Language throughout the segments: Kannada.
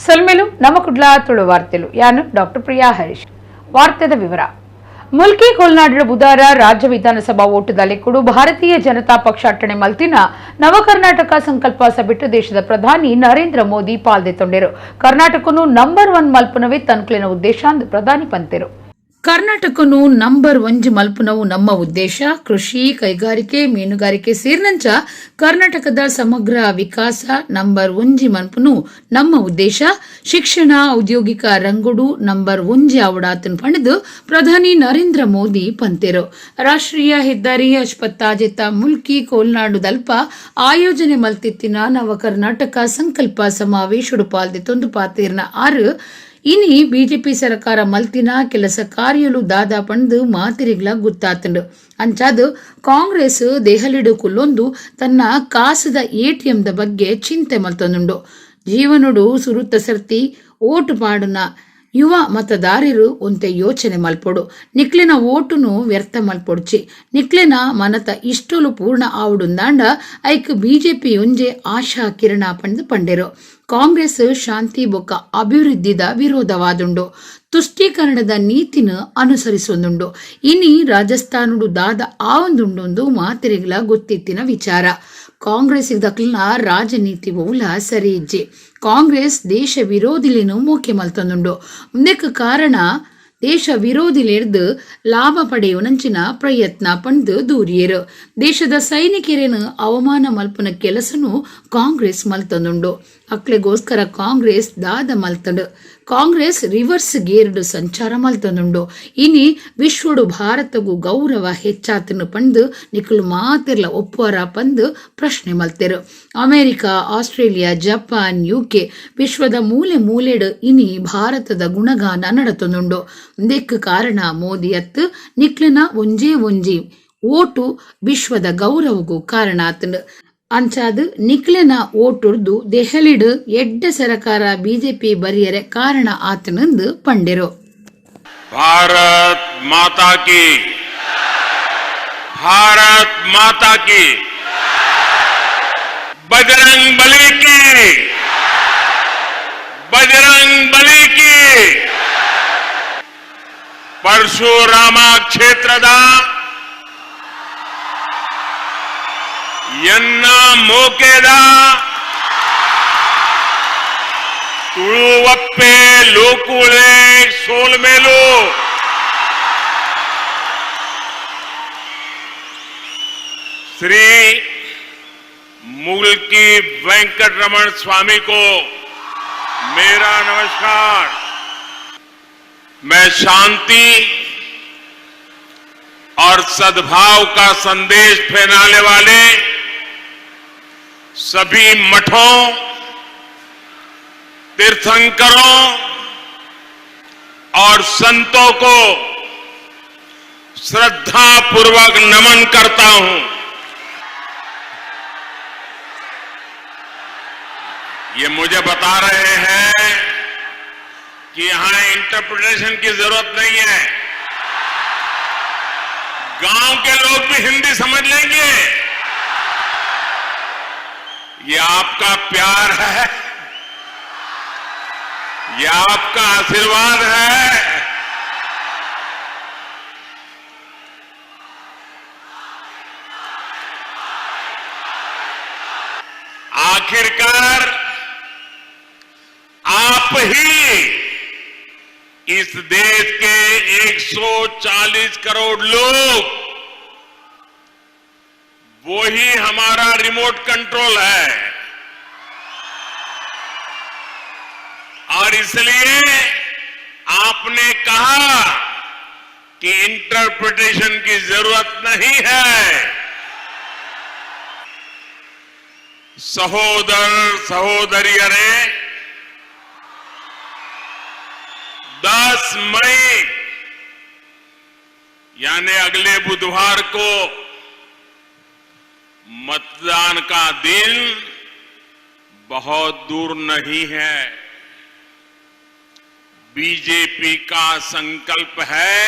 ಸಲ್ಮೇಲು ನಮ್ಮ ಕುಡ್ಲ ತುಳು ವಾರ್ತೆಲು ಯಾನು ಡಾಕ್ಟರ್ ಪ್ರಿಯಾ ಹರೀಶ್. ವಾರ್ತೆದ ವಿವರ. ಮುಲ್ಕಿ ಕೊಲ್ನಾಡಿನ ಬುಧವಾರ ರಾಜ್ಯ ವಿಧಾನಸಭಾ ಓಟದಲ್ಲಿ ಕೂಡ ಭಾರತೀಯ ಜನತಾ ಪಕ್ಷ ಅಟ್ಟಣೆ ಮಲ್ತಿನ ನವ ಕರ್ನಾಟಕ ಸಂಕಲ್ಪ ಸಭೆಟ್ಟು ದೇಶದ ಪ್ರಧಾನಿ ನರೇಂದ್ರ ಮೋದಿ ಪಾಲ್ದೆತ್ತೊಂಡರು. ಕರ್ನಾಟಕನು ನಂಬರ್ 1 ಮಲ್ಪುನವೇ ತನ್ಕಲಿನ ಉದ್ದೇಶ ಅಂದು ಪ್ರಧಾನಿ ಪಂತೆರು. ಕರ್ನಾಟಕನು ನಂಬರ್ 1 ಮಲ್ಪುನವು ನಮ್ಮ ಉದ್ದೇಶ. ಕೃಷಿ, ಕೈಗಾರಿಕೆ, ಮೀನುಗಾರಿಕೆ ಸೇರಿನಂಚ ಕರ್ನಾಟಕದ ಸಮಗ್ರ ವಿಕಾಸ ನಂಬರ್ 1 ಮಲ್ಪುನು ನಮ್ಮ ಉದ್ದೇಶ. ಶಿಕ್ಷಣ, ಔದ್ಯೋಗಿಕ ರಂಗುಡು ನಂಬರ್ 1 ಆವಡಾತನ್ ಪಣದು ಪ್ರಧಾನಿ ನರೇಂದ್ರ ಮೋದಿ ಪಂತೆರು. ರಾಷ್ಟ್ರೀಯ ಹೆದ್ದಾರಿ ಅಶ್ಪತ್ತಾಜಿತ ಮುಲ್ಕಿ ಕೋಲ್ನಾಡು ದಲ್ಪ ಆಯೋಜನೆ ಮಲ್ತಿತ್ತಿನ ನವ ಕರ್ನಾಟಕ ಸಂಕಲ್ಪ ಸಮಾವೇಶಡು ಪಾಲ್ದೆತ್ತೊಂದು ಪಾತೇರ್ನ 6 ಇನಿ ಬಿಜೆಪಿ ಸರ್ಕಾರ ಮಲ್ತಿನ ಕೆಲಸ ಕಾರ್ಯಲು ದಾದಾ ಪಂದು ಮಾತಿರಿಗ್ಲ ಗುತ್ತಾತಂಡು. ಅಂಚಾದು ಕಾಂಗ್ರೆಸ್ ದೆಹಲಿಡು ಕುಲ್ಲೊಂದು ತನ್ನ ಕಾಸದ ಎಟಿಎಂದ ಬಗ್ಗೆ ಚಿಂತೆ ಮಲ್ತೊಂದುಂಡು. ಜೀವನುಡು ಸುರುತ್ತ ಸರ್ತಿ ಓಟು ಪಾಡುನ ಯುವ ಮತದಾರರು ಒಂತೆ ಯೋಚನೆ ಮಲ್ಪೊಡು. ನಿಕ್ಲಿನ ಓಟುನು ವ್ಯರ್ಥ ಮಲ್ಪೊಡ್ಚಿ ನಿಕ್ಲಿನ ಮನತ ಇಷ್ಟೊಲು ಪೂರ್ಣ ಆವುಡುಂದಾಂಡ ಐಕ್ ಬಿಜೆಪಿ ಒಂಜೆ ಆಶಾ ಕಿರಣ ಪಂದು ಪಂಡೆರು. ಕಾಂಗ್ರೆಸ್ ಶಾಂತಿ ಬೊಕ್ಕ ಅಭಿವೃದ್ಧಿದ ವಿರೋಧವಾದುಂಡು. ತುಷ್ಟೀಕರಣದ ನೀತಿನ ಅನುಸರಿಸೊಂದುಂಡು. ಇನಿ ರಾಜಸ್ಥಾನುಡು ದಾದ ಆವೊಂದುಂಡೊಂದು ಮಾತಿರಿಗ್ಲ ಗೊತ್ತಿತ್ತಿನ ವಿಚಾರ. ಕಾಂಗ್ರೆಸ್ ದಕ್ಲಿನ ರಾಜನೀತಿ ಬೋಲ ಸರಿ ಇಜ್ಜಿ. ಕಾಂಗ್ರೆಸ್ ದೇಶ ವಿರೋಧಿಲೇನು ಮೋಕೆ ಮಲ್ತೊಂದುಂಡು. ಮುಂದಕ್ಕೆ ಕಾರಣ ದೇಶ ವಿರೋಧಿಲೆರ್ದು ಲಾಭ ಪಡೆಯುವಂಚಿನ ಪ್ರಯತ್ನ ಪಂದು ದೂರಿಯರು. ದೇಶದ ಸೈನಿಕರೇನು ಅವಮಾನ ಮಲ್ಪನ ಕೆಲಸನು ಕಾಂಗ್ರೆಸ್ ಮಲ್ತೊಂದುಂಡು. ಅಕ್ಲೆಗೋಸ್ಕರ ಕಾಂಗ್ರೆಸ್ ದಾದ ಮಲ್ತಂಡು. ಕಾಂಗ್ರೆಸ್ ರಿವರ್ಸ್ ಗೇರ್ಡು ಸಂಚಾರ ಮಲ್ತೊಂದುಂಡು. ಇನಿ ವಿಶ್ವಡು ಭಾರತಗೂ ಗೌರವ ಹೆಚ್ಚಾತನು ಪಂದು ನಿಕಲು ಮಾತಿರ್ಲ ಒಪ್ಪುವರ ಪಂದು ಪ್ರಶ್ನೆ ಮಲ್ತೆರು. ಅಮೆರಿಕ, ಆಸ್ಟ್ರೇಲಿಯಾ, ಜಪಾನ್, UK ವಿಶ್ವದ ಮೂಲೆ ಮೂಲೆಡು ಇನಿ ಭಾರತದ ಗುಣಗಾನ ನಡತೊಂದುಂಡು. ಇದಕ್ಕೆ ಕಾರಣ ಮೋದಿ ಅತ್ತು ನಿಕ್ಲಿನ ಒಂಜಿ ಓಟು ವಿಶ್ವದ ಗೌರವಗೂ ಕಾರಣ ಆತಂಡು. ಅಂಚಾದು ನಿಕ್ಲೆನ ಓಟುರ್ದು ದೆಹಲಿಡು ಎಡ್ಡ ಸರಕಾರ ಬಿಜೆಪಿ ಬರಿಯರೆ ಕಾರಣ ಆತನಂದು ಪಂಡೆರು. ಭಾರತ್ ಮಾತಾ ಕಿ, ಭಾರತ್ ಮಾತಾ ಕಿ, ಬಜರಂಗ್ ಬಲಿ ಕಿ, ಬಜರಂಗ್ ಬಲಿ ಕಿ. ಪರಶುರಾಮ ಕ್ಷೇತ್ರದ ಎನ್ನ ಮೋಕೆದ ತುಳುವಪ್ಪೆ ಲೋಕುಳೆ ಸೋಲ್ಮೇಲು श्री मुल्की वेंकट रमण स्वामी को मेरा नमस्कार। मैं शांति और सद्भाव का संदेश फैलाने वाले सभी मठों, तीर्थंकरों और संतों को श्रद्धा पूर्वक नमन करता हूं। ये मुझे बता रहे हैं कि यहां इंटरप्रिटेशन की जरूरत नहीं है, गांव के लोग भी हिंदी समझ लेंगे। ये आपका प्यार है, ये आपका आशीर्वाद है। आखिरकार आप ही इस देश के 140 करोड़ लोग, वो ही हमारा रिमोट कंट्रोल है। और इसलिए आपने कहा कि इंटरप्रिटेशन की जरूरत नहीं है। सहोदर सहोदरियरे, 10 मई यानी अगले बुधवार को मतदान का दिन बहुत दूर नहीं है। बीजेपी का संकल्प है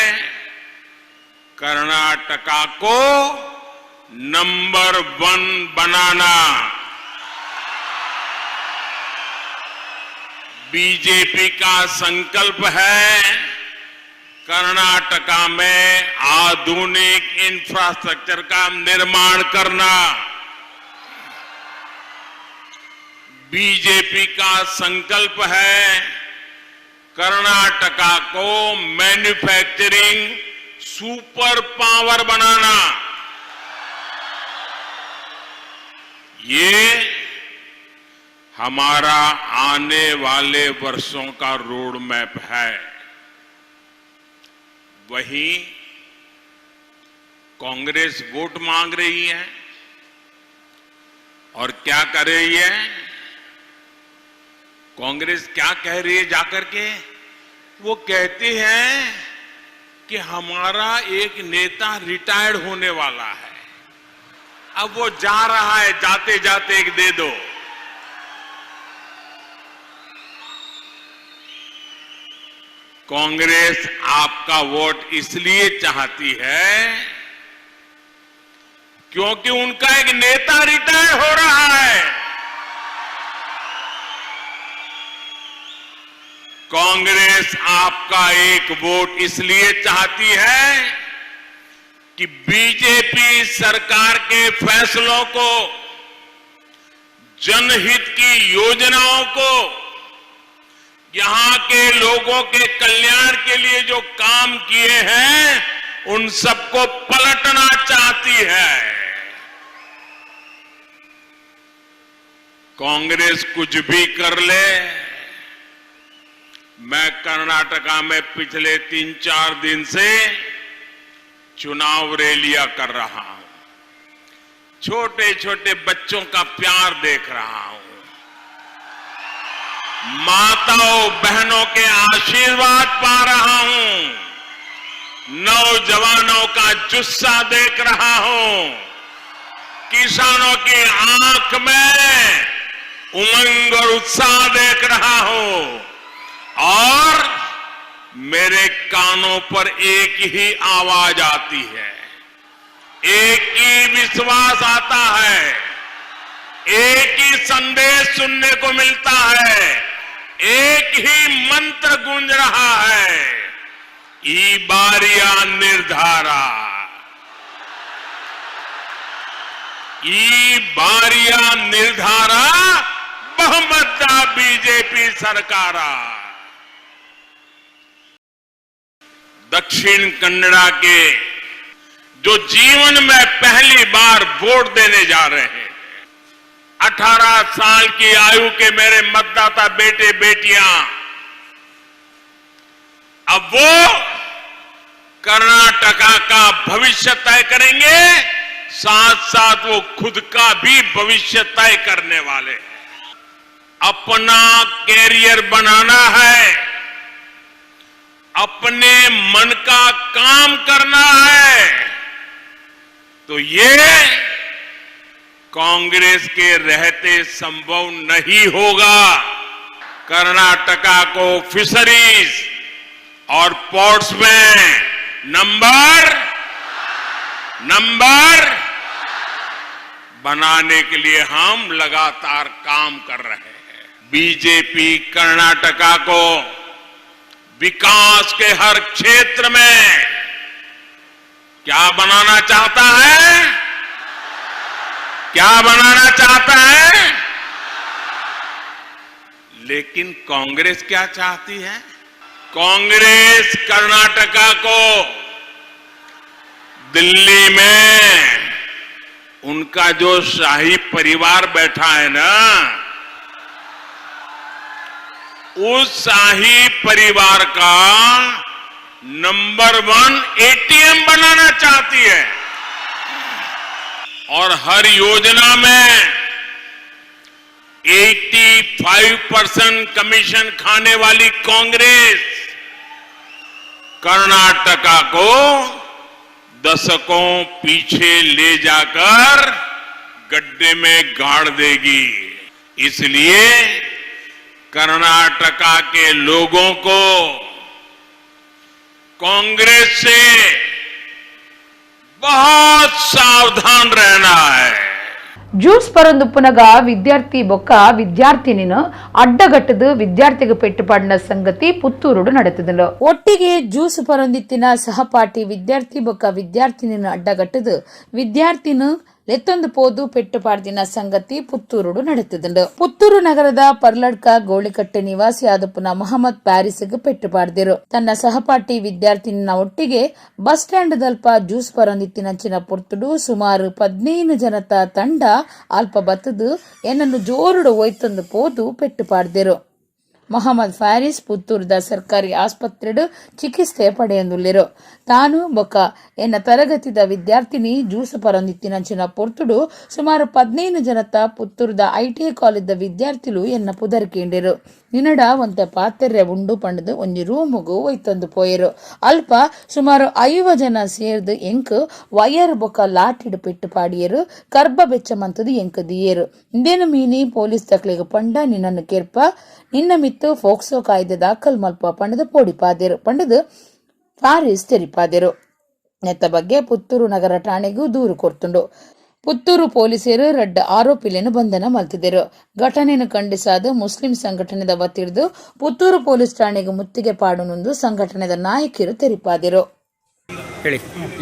कर्नाटका को नंबर 1 बनाना। बीजेपी का संकल्प है कर्नाटका में आधुनिक इंफ्रास्ट्रक्चर का निर्माण करना। बीजेपी का संकल्प है कर्नाटका को मैन्युफैक्चरिंग सुपर पावर बनाना। ये हमारा आने वाले वर्षों का रोड मैप है। वहीं कांग्रेस वोट मांग रही है और क्या कर रही है? कांग्रेस क्या कह रही है जाकर के? वो कहते हैं कि हमारा एक नेता रिटायर्ड होने वाला है, अब वो जा रहा है, जाते जाते एक दे दो। कांग्रेस आपका वोट इसलिए चाहती है क्योंकि उनका एक नेता रिटायर हो रहा है। कांग्रेस आपका एक वोट इसलिए चाहती है कि बीजेपी सरकार के फैसलों को, जनहित की योजनाओं को, यहां के लोगों के कल्याण के लिए जो काम किए हैं उन सबको पलटना चाहती है। कांग्रेस कुछ भी कर ले, मैं कर्नाटका में पिछले 3-4 दिन से चुनाव रैलियां कर रहा हूं, छोटे छोटे बच्चों का प्यार देख रहा हूं, माताओं बहनों के आशीर्वाद पा रहा हूं, नौजवानों का जुस्सा देख रहा हूं, किसानों की आंख में उमंग और उत्साह देख रहा हूं और मेरे कानों पर एक ही आवाज आती है, एक ही विश्वास आता है, एक ही संदेश सुनने को मिलता है, एक ही मंत्र गूंज रहा है, ई बारिया निर्धारा, ई बारिया निर्धारा बहुमत बीजेपी सरकारा। दक्षिण कन्नड़ा के जो जीवन में पहली बार वोट देने जा रहे हैं, 18 साल की आयु के मेरे मतदाता बेटे बेटियां, अब वो कर्नाटका का भविष्य तय करेंगे, साथ साथ वो खुद का भी भविष्य तय करने वाले हैं। अपना कैरियर बनाना है, अपने मन का काम करना है, तो ये कांग्रेस के रहते संभव नहीं होगा। कर्नाटका को फिशरीज और पोर्ट्स में नंबर बनाने के लिए हम लगातार काम कर रहे हैं। बीजेपी कर्नाटका को विकास के हर क्षेत्र में क्या बनाना चाहता है? क्या बनाना चाहता है? लेकिन कांग्रेस क्या चाहती है? कांग्रेस कर्नाटका को दिल्ली में उनका जो शाही परिवार बैठा है ना, उस शाही परिवार का नंबर 1 एटीएम बनाना चाहती है और हर योजना में 85% कमीशन खाने वाली कांग्रेस कर्नाटका को दशकों पीछे ले जाकर गड्ढे में गाड़ देगी। इसलिए कर्नाटका के लोगों को कांग्रेस से बहुत सावधान रहना है। ಜ್ಯೂಸ್ ಪರೊಂದುಪ್ಪುನಗ ವಿದ್ಯಾರ್ಥಿ ಬೊಕ್ಕ ವಿದ್ಯಾರ್ಥಿನಿನ ಅಡ್ಡಗಟ್ಟದು ವಿದ್ಯಾರ್ಥಿಗೆ ಪೆಟ್ಟುಪಾಡಿನ ಸಂಗತಿ ಪುತ್ತೂರುಡು ನಡೆತದನು. ಒಟ್ಟಿಗೆ ಜ್ಯೂಸ್ ಪರೊಂದಿತ್ತಿನ ಸಹಪಾಠಿ ವಿದ್ಯಾರ್ಥಿ ಬೊಕ್ಕ ವಿದ್ಯಾರ್ಥಿನಿನ ಅಡ್ಡಗಟ್ಟದು ವಿದ್ಯಾರ್ಥಿನ ಲೆತ್ತೊಂದು ಪೋದು ಪೆಟ್ಟುಪಾಡ್ದಿನ ಸಂಗತಿ ಪುತ್ತೂರುಡು ನಡೆತದುಂಡು. ಪುತ್ತೂರು ನಗರದ ಪರ್ಲಡ್ಕ ಗೋಳಿಕಟ್ಟೆ ನಿವಾಸಿ ಆದಪ್ಪನ ಮೊಹಮ್ಮದ್ ಪ್ಯಾರಿಸ್ಗೆ ಪೆಟ್ಟುಪಾಡ್ದಿರು. ತನ್ನ ಸಹಪಾಠಿ ವಿದ್ಯಾರ್ಥಿನಿನ ಒಟ್ಟಿಗೆ ಬಸ್ ಸ್ಟ್ಯಾಂಡ್ ದಲ್ಪ ಜ್ಯೂಸ್ ಪರೊಂದಿತ್ತಿನಂಚಿನ ಪೊರ್ತುಡು ಸುಮಾರು 15 ಜನತ ತಂಡ ಅಲ್ಪ ಬತ್ತದು ಏನನ್ನು ಜೋರುಡು ಒಯ್ತೊಂದು ಪೋದು ಪೆಟ್ಟುಪಾಡ್ದಿರು. ಮೊಹಮ್ಮದ್ ಫ್ಯಾರಿಸ್ ಪುತ್ತೂರದ ಸರ್ಕಾರಿ ಆಸ್ಪತ್ರೆಡು ಚಿಕಿತ್ಸೆ ಪಡೆಯೊಂದುಲ್ಲಿರು. ತಾನು ಬೊಕ್ಕ ಎನ್ನ ತರಗತಿದ ವಿದ್ಯಾರ್ಥಿನಿ ಜ್ಯೂಸು ಪರೊಂದಿತ್ತಿನಂಚಿನ ಪೊರ್ತುಡು ಸುಮಾರು 15 ಜನತ ಪುತ್ತೂರದ ITI ಕಾಲೇಜದ ವಿದ್ಯಾರ್ಥಿಲು ಎನ್ನ ಪುದರ್ಕೇಂಡಿರು. ನಿನಡ ಒಂತೆ ಪಾತ್ರೆ ಉಂಡು ಪಂಡದು ಒಂಜಿ ರೂಮುಗು ಒಯ್ತೊಂದು ಪೋಯರು. ಅಲ್ಪ ಸುಮಾರು 5 ಜನ ಸೇರ್ದು ಎಂಕ್ ವಯರ್ ಬೊಕ್ಕ ಲಾಟಿಡು ಪೆಟ್ಟು ಪಾಡಿಯರು. ಕರ್ಬ ಬೆಚ್ಚ ಮಂತದು ಎಂಕ್ ದಿಯೇರು. ಇಂದೇನು ಮೀನಿ ಪೊಲೀಸ್ ತಕ್ಲಿಗೆ ಪಂಡ ನಿನ್ನನ್ನು ಕೆರ್ಪ ನಿನ್ನ ಮಿತ್ತು ಫೋಕ್ಸೋ ಕಾಯ್ದೆ ದಾಖಲ್ ಮಲ್ಪ ಪಂಡದು ಪೋಡಿಪಾದಿರು ಪಂಡದು ಫಾರಿಸ್ ತೆರಿಪಾದಿರು. ನೆತ್ತ ಬಗ್ಗೆ ಪುತ್ತೂರು ನಗರ ಠಾಣೆಗೂ ದೂರು ಕೊರ್ತುಂಡು. ಪುತ್ತೂರು ಪೊಲೀಸರು ರಡ್ಡ ಆರೋಪಿಲೆನು ಬಂಧನ ಮಲ್ತಿದ್ದರು. ಘಟನೆಯನ್ನು ಖಂಡಿಸಾದ ಮುಸ್ಲಿಂ ಸಂಘಟನೆದ ಒತ್ತಿಡ್ದು ಪುತ್ತೂರು ಪೊಲೀಸ್ ಠಾಣೆಗೆ ಮುತ್ತಿಗೆ ಪಾಡುನೊಂದು ಸಂಘಟನೆದ ನಾಯಕರು ತೆರಿಪಾದಿರು.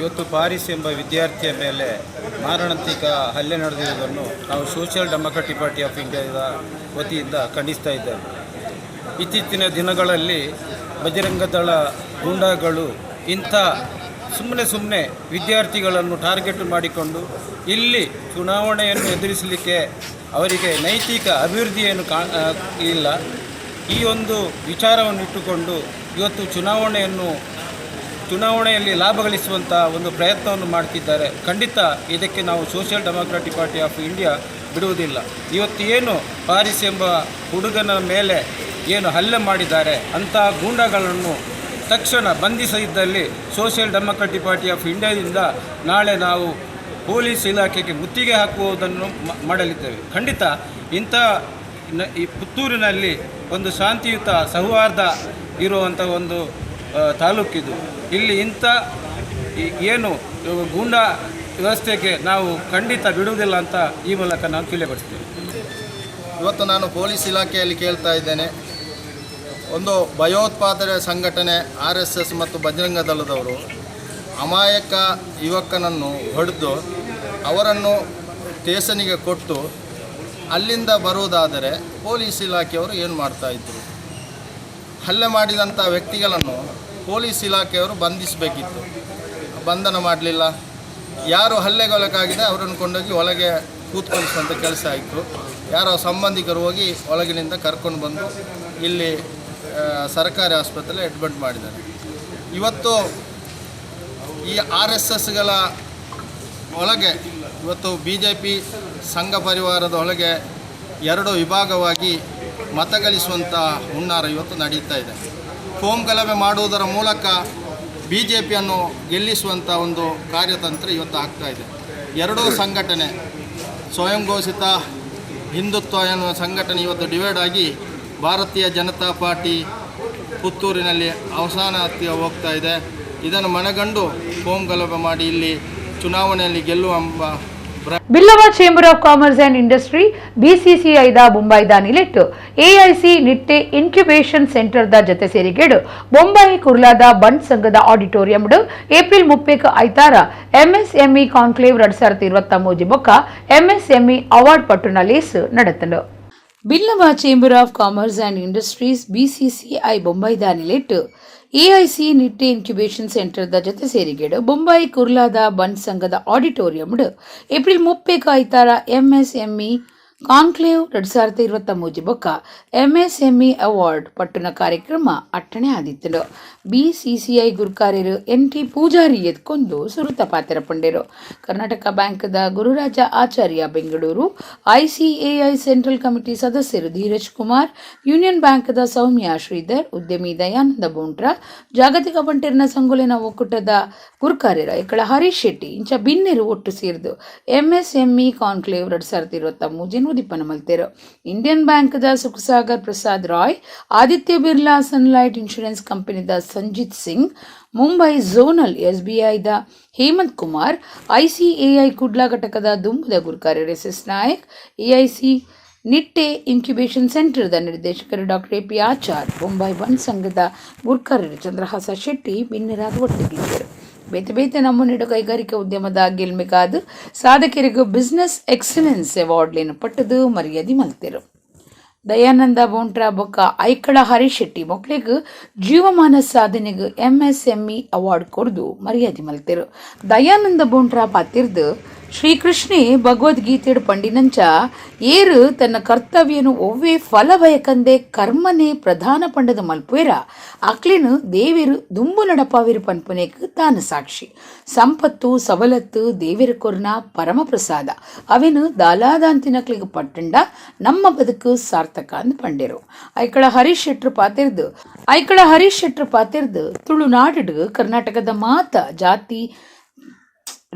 ಇವತ್ತು ಪಾರಿಸ್ ಎಂಬ ವಿದ್ಯಾರ್ಥಿಯ ಮೇಲೆ ಮಾರಣಾಂತಿಕ ಹಲ್ಲೆ ನಡೆದಿರುವುದನ್ನು ನಾವು ಸೋಷಿಯಲ್ ಡೆಮೊಕ್ರಾಟಿಕ್ ಪಾರ್ಟಿ ಆಫ್ ಇಂಡಿಯಾದ ವತಿಯಿಂದ ಖಂಡಿಸ್ತಾ ಇದ್ದೇವೆ. ಇತ್ತೀಚಿನ ದಿನಗಳಲ್ಲಿ ಬಜರಂಗ ದಳ ಗೂಂಡಾಗಳು ಇಂಥ ಸುಮ್ಮನೆ ವಿದ್ಯಾರ್ಥಿಗಳನ್ನು ಟಾರ್ಗೆಟ್ ಮಾಡಿಕೊಂಡು ಇಲ್ಲಿ ಚುನಾವಣೆಯನ್ನು ಎದುರಿಸಲಿಕ್ಕೆ ಅವರಿಗೆ ನೈತಿಕ ಅಭಿವೃದ್ಧಿಯನ್ನು ಇಲ್ಲ. ಈ ಒಂದು ವಿಚಾರವನ್ನು ಇಟ್ಟುಕೊಂಡು ಇವತ್ತು ಚುನಾವಣೆಯಲ್ಲಿ ಲಾಭ ಗಳಿಸುವಂಥ ಒಂದು ಪ್ರಯತ್ನವನ್ನು ಮಾಡ್ತಿದ್ದಾರೆ. ಖಂಡಿತ ಇದಕ್ಕೆ ನಾವು social democratic party of India ಬಿಡುವುದಿಲ್ಲ. ಇವತ್ತು ಏನು ಪಾರಿಸ್ ಎಂಬ ಹುಡುಗನ ಮೇಲೆ ಏನು ಹಲ್ಲೆ ಮಾಡಿದ್ದಾರೆ ಅಂಥ ಗೂಂಡಾಗಳನ್ನು ತಕ್ಷಣ ಬಂಧಿಸಿದ್ದಲ್ಲಿ ಸೋಷಿಯಲ್ ಡೆಮೊಕ್ರಾಟಿಕ್ ಪಾರ್ಟಿ ಆಫ್ ಇಂಡಿಯಾದಿಂದ ನಾಳೆ ನಾವು ಪೊಲೀಸ್ ಇಲಾಖೆಗೆ ಮುತ್ತಿಗೆ ಹಾಕುವುದನ್ನು ಮಾಡಲಿದ್ದೇವೆ. ಖಂಡಿತ ಇಂಥ ಈ ಪುತ್ತೂರಿನಲ್ಲಿ ಒಂದು ಶಾಂತಿಯುತ ಸೌಹಾರ್ದ ಇರುವಂಥ ಒಂದು ತಾಲೂಕಿದು. ಇಲ್ಲಿ ಇಂಥ ಏನು ಗೂಂಡಾ ವ್ಯವಸ್ಥೆಗೆ ನಾವು ಖಂಡಿತ ಬಿಡುವುದಿಲ್ಲ ಅಂತ ಈ ಮೂಲಕ ನಾವು ತಿಳಿಯಪಡಿಸ್ತೇವೆ. ಇವತ್ತು ನಾನು ಪೊಲೀಸ್ ಇಲಾಖೆಯಲ್ಲಿ ಕೇಳ್ತಾ ಇದ್ದೇನೆ, ಒಂದು ಭಯೋತ್ಪಾದನೆ ಸಂಘಟನೆ RSS ಮತ್ತು ಬಜರಂಗ ದಳದವರು ಅಮಾಯಕ ಯುವಕನನ್ನು ಹೊಡೆದು ಅವರನ್ನು ಸ್ಟೇಷನಿಗೆ ಕೊಟ್ಟು ಅಲ್ಲಿಂದ ಬರುವುದಾದರೆ ಪೊಲೀಸ್ ಇಲಾಖೆಯವರು ಏನು ಮಾಡ್ತಾಯಿದ್ರು? ಹಲ್ಲೆ ಮಾಡಿದಂಥ ವ್ಯಕ್ತಿಗಳನ್ನು ಪೊಲೀಸ್ ಇಲಾಖೆಯವರು ಬಂಧಿಸಬೇಕಿತ್ತು, ಬಂಧನ ಮಾಡಲಿಲ್ಲ. ಯಾರು ಹಲ್ಲೆಗೊಳಗಾಗಿದೆ ಅವರನ್ನು ಕೊಂಡೋಗಿ ಒಳಗೆ ಕೂತ್ಕೊಳಿಸುವಂಥ ಕೆಲಸ ಆಯಿತು. ಯಾರೋ ಸಂಬಂಧಿಕರು ಹೋಗಿ ಒಳಗಿನಿಂದ ಕರ್ಕೊಂಡು ಬಂದು ಇಲ್ಲಿ ಸರ್ಕಾರಿ ಆಸ್ಪತ್ರೆಯಲ್ಲಿ ಅಡ್ಮಿಟ್ ಮಾಡಿದ್ದಾರೆ. ಇವತ್ತು ಈ RSSಗಳ ಒಳಗೆ ಇವತ್ತು BJP ಸಂಘ ಪರಿವಾರದ ಒಳಗೆ 2 ವಿಭಾಗವಾಗಿ ಮತಗಳಿಸುವಂಥ ಹುನ್ನಾರ ಇವತ್ತು ನಡೀತಾ ಇದೆ. ಕೋಮ್ ಗಲಭೆ ಮಾಡುವುದರ ಮೂಲಕ BJPಯನ್ನು ಗೆಲ್ಲಿಸುವಂಥ ಒಂದು ಕಾರ್ಯತಂತ್ರ ಇವತ್ತು ಆಗ್ತಾಯಿದೆ. 2 ಸಂಘಟನೆ ಸ್ವಯಂ ಘೋಷಿತ ಹಿಂದುತ್ವ ಎನ್ನುವ ಸಂಘಟನೆ ಇವತ್ತು ಡಿವೈಡ್ ಆಗಿ ಭಾರತೀಯ ಜನತಾ ಪಾರ್ಟಿ ಪುತ್ತೂರಿನಲ್ಲಿ ಅವಸಾನ ಹತ್ತಿರ ಹೋಗ್ತಾ ಇದೆ. ಇದನ್ನು ಮನಗಂಡು ಕೋಮ್ ಗಲಭೆ ಮಾಡಿ ಇಲ್ಲಿ ಚುನಾವಣೆಯಲ್ಲಿ ಗೆಲ್ಲುವ Billava chamber of commerce and industry BCCIದ ಬೊಂಬಾಯಿದ ನಿಲೆಟ್ಟು AIC ನಿಟ್ಟೆ ಇನ್ಕ್ಯುಬೇಷನ್ ಸೆಂಟರ್ದ ಜೊತೆ ಸೇರಿಗೆಡು ಬೊಂಬಾಯಿ ಕುರ್ಲಾದ ಬಂಡ್ ಸಂಘದ ಆಡಿಟೋರಿಯಂಡು ಏಪ್ರಿಲ್ 30 ಐತಾರ MSME ಕಾನ್ಕ್ಲೇವ್ 2023 ಬೊಕ್ಕ MSME ಅವಾರ್ಡ್ ಪಟ್ಟುನ ಲೇಸ್ ನಡೆತಲು. Billava chamber of commerce and industries BCCI ಬೊಂಬಾಯಿದ ನಿಲೆಟ್ಟು AIC ನಿಟ್ಟೆ ಇನ್ಕ್ಯುಬೇಷನ್ ಸೆಂಟರ್ದ ಜೊತೆ ಸೇರಿಗೆಡು ಬೊಂಬಾಯಿ ಕುರ್ಲಾದ ಬಂಡ್ ಸಂಘದ ಆಡಿಟೋರಿಯಂಡು ಏಪ್ರಿಲ್ 30 ಐತಾರ MSME ಕಾನ್ಕ್ಲೇವ್ 2023 ಬೊಕ್ಕ MSME ಅವಾರ್ಡ್ ಪಟ್ಟುನ ಕಾರ್ಯಕ್ರಮ ಅಟ್ಟಣೆ ಆದಿತ್ತಲು. BCCI ಗುರುಕಾರ್ಯರು NT ಪೂಜಾರಿ ಎದ್ಕೊಂಡು ಸುರುತ ಪಾತ್ರ ಪಂಡರು. ಕರ್ನಾಟಕ ಬ್ಯಾಂಕ್ದ ಗುರುರಾಜ ಆಚಾರ್ಯ ಬೆಂಗಳೂರು, ICAI ಸೆಂಟ್ರಲ್ ಕಮಿಟಿ ಸದಸ್ಯರು ಧೀರಜ್ ಕುಮಾರ್, ಯೂನಿಯನ್ ಬ್ಯಾಂಕ್ದ ಸೌಮ್ಯ ಶ್ರೀಧರ್, ಉದ್ಯಮಿ ದಯಾನಂದ ಬೊಂಟ್ರ, ಜಾಗತಿಕ ಬಂಟೆರ್ನ ಸಂಗೊಲೆನ ಒಕ್ಕೂಟದ ಗುರುಕಾರ್ಯರ ಎಕ್ಕಳ ಹರೀಶ್ ಶೆಟ್ಟಿ ಇಂಚ ಬಿನ್ನೆರು ಒಟ್ಟು ಸೇರಿದು MSME ಕಾನ್ಕ್ಲೇವ್ 2023 ಮುದಿಪನ ಮಲ್ತೇರು. ಇಂಡಿಯನ್ ಬ್ಯಾಂಕ್ದ ಸುಖಸಾಗರ್ ಪ್ರಸಾದ್ ರಾಯ್, ಆದಿತ್ಯ ಬಿರ್ಲಾ ಸನ್ಲೈಟ್ ಇನ್ಶೂರೆನ್ಸ್ ಕಂಪನಿದ ಸಂಜಿತ್ ಸಿಂಗ್, ಮುಂಬೈ ಝೋನಲ್ SBIದ ಹೇಮಂತ್ ಕುಮಾರ್, ICAI ಕುಡ್ಲಾ ಘಟಕದ ದುಂಬುದ ಗುರ್ಕಾರ್ಯರ್ SS Nayak, EIC Nitte incubation ಸೆಂಟರ್ದ ನಿರ್ದೇಶಕರು ಡಾಕ್ಟರ್ AP ಆಚಾರ್, ಮುಂಬೈ ಬಂದ್ ಸಂಘದ ಗುರ್ಕಾರ್ಯರು ಚಂದ್ರಹಾಸ ಶೆಟ್ಟಿ ಬಿನ್ನಿರಾದ ಒಟ್ಟಿಗಿದ್ದರು. ಬೇತೆ ಬೇತೆ ನಮ್ಮೂನಿಡು ಕೈಗಾರಿಕಾ ಉದ್ಯಮದ ಗೆಲ್ಮೆಗಾದ ಸಾಧಕರಿಗೂ ಬಿಸಿನೆಸ್ ಎಕ್ಸಲೆನ್ಸ್ ಅವಾರ್ಡ್ಲೇನು ಪಟ್ಟದು ಮರ್ಯಾದೆ ಮಲ್ತೇರು. ದಯಾನಂದ ಬೋಂಟ್ರಾ ಬೊಕ್ಕ ಐಕಳ ಹರೀಶ್ ಶೆಟ್ಟಿ ಮೊಕ್ಳಿಗೆ ಜೀವಮಾನ ಸಾಧನೆಗೆ MSME ಅವಾರ್ಡ್ ಕೊಡ್ದು ಮರ್ಯಾದೆ ಮಲ್ತೇರು. ದಯಾನಂದ ಬೋಂಟ್ರಾ ಪಾತಿರ್ದು ಶ್ರೀಕೃಷ್ಣೇ ಭಗವದ್ಗೀತೆಡು ಪಂಡಿನಂಚ ಏರು ತನ್ನ ಕರ್ತವ್ಯನು ಒವ್ವೇ ಫಲ ಬಯಕಂದೆ ಕರ್ಮನೆ ಪ್ರಧಾನ ಪಂಡದ ಮಲ್ಪುವೆರ ಅಕ್ಲಿನು ದೇವಿರು ದುಂಬು ನಡಪಾವಿರು ಪನ್ಪುನೇಕ್ ತಾನು ಸಾಕ್ಷಿ. ಸಂಪತ್ತು ಸವಲತ್ತು ದೇವಿರ ಕೊರ್ನ ಪರಮ ಪ್ರಸಾದ ಅವೇನು ದಾಲಾದಾಂತಿನಕ್ಲಿಗೆ ಪಟ್ಟಂಡ ನಮ್ಮ ಬದುಕು ಸಾರ್ಥಕ ಅಂದ್ ಪಂಡೇರು. ಐಕಳ ಹರೀಶ್ ಶೆಟ್ರು ಪಾತಿರ್ದು ತುಳುನಾಡು ಕರ್ನಾಟಕದ ಮಾತ ಜಾತಿ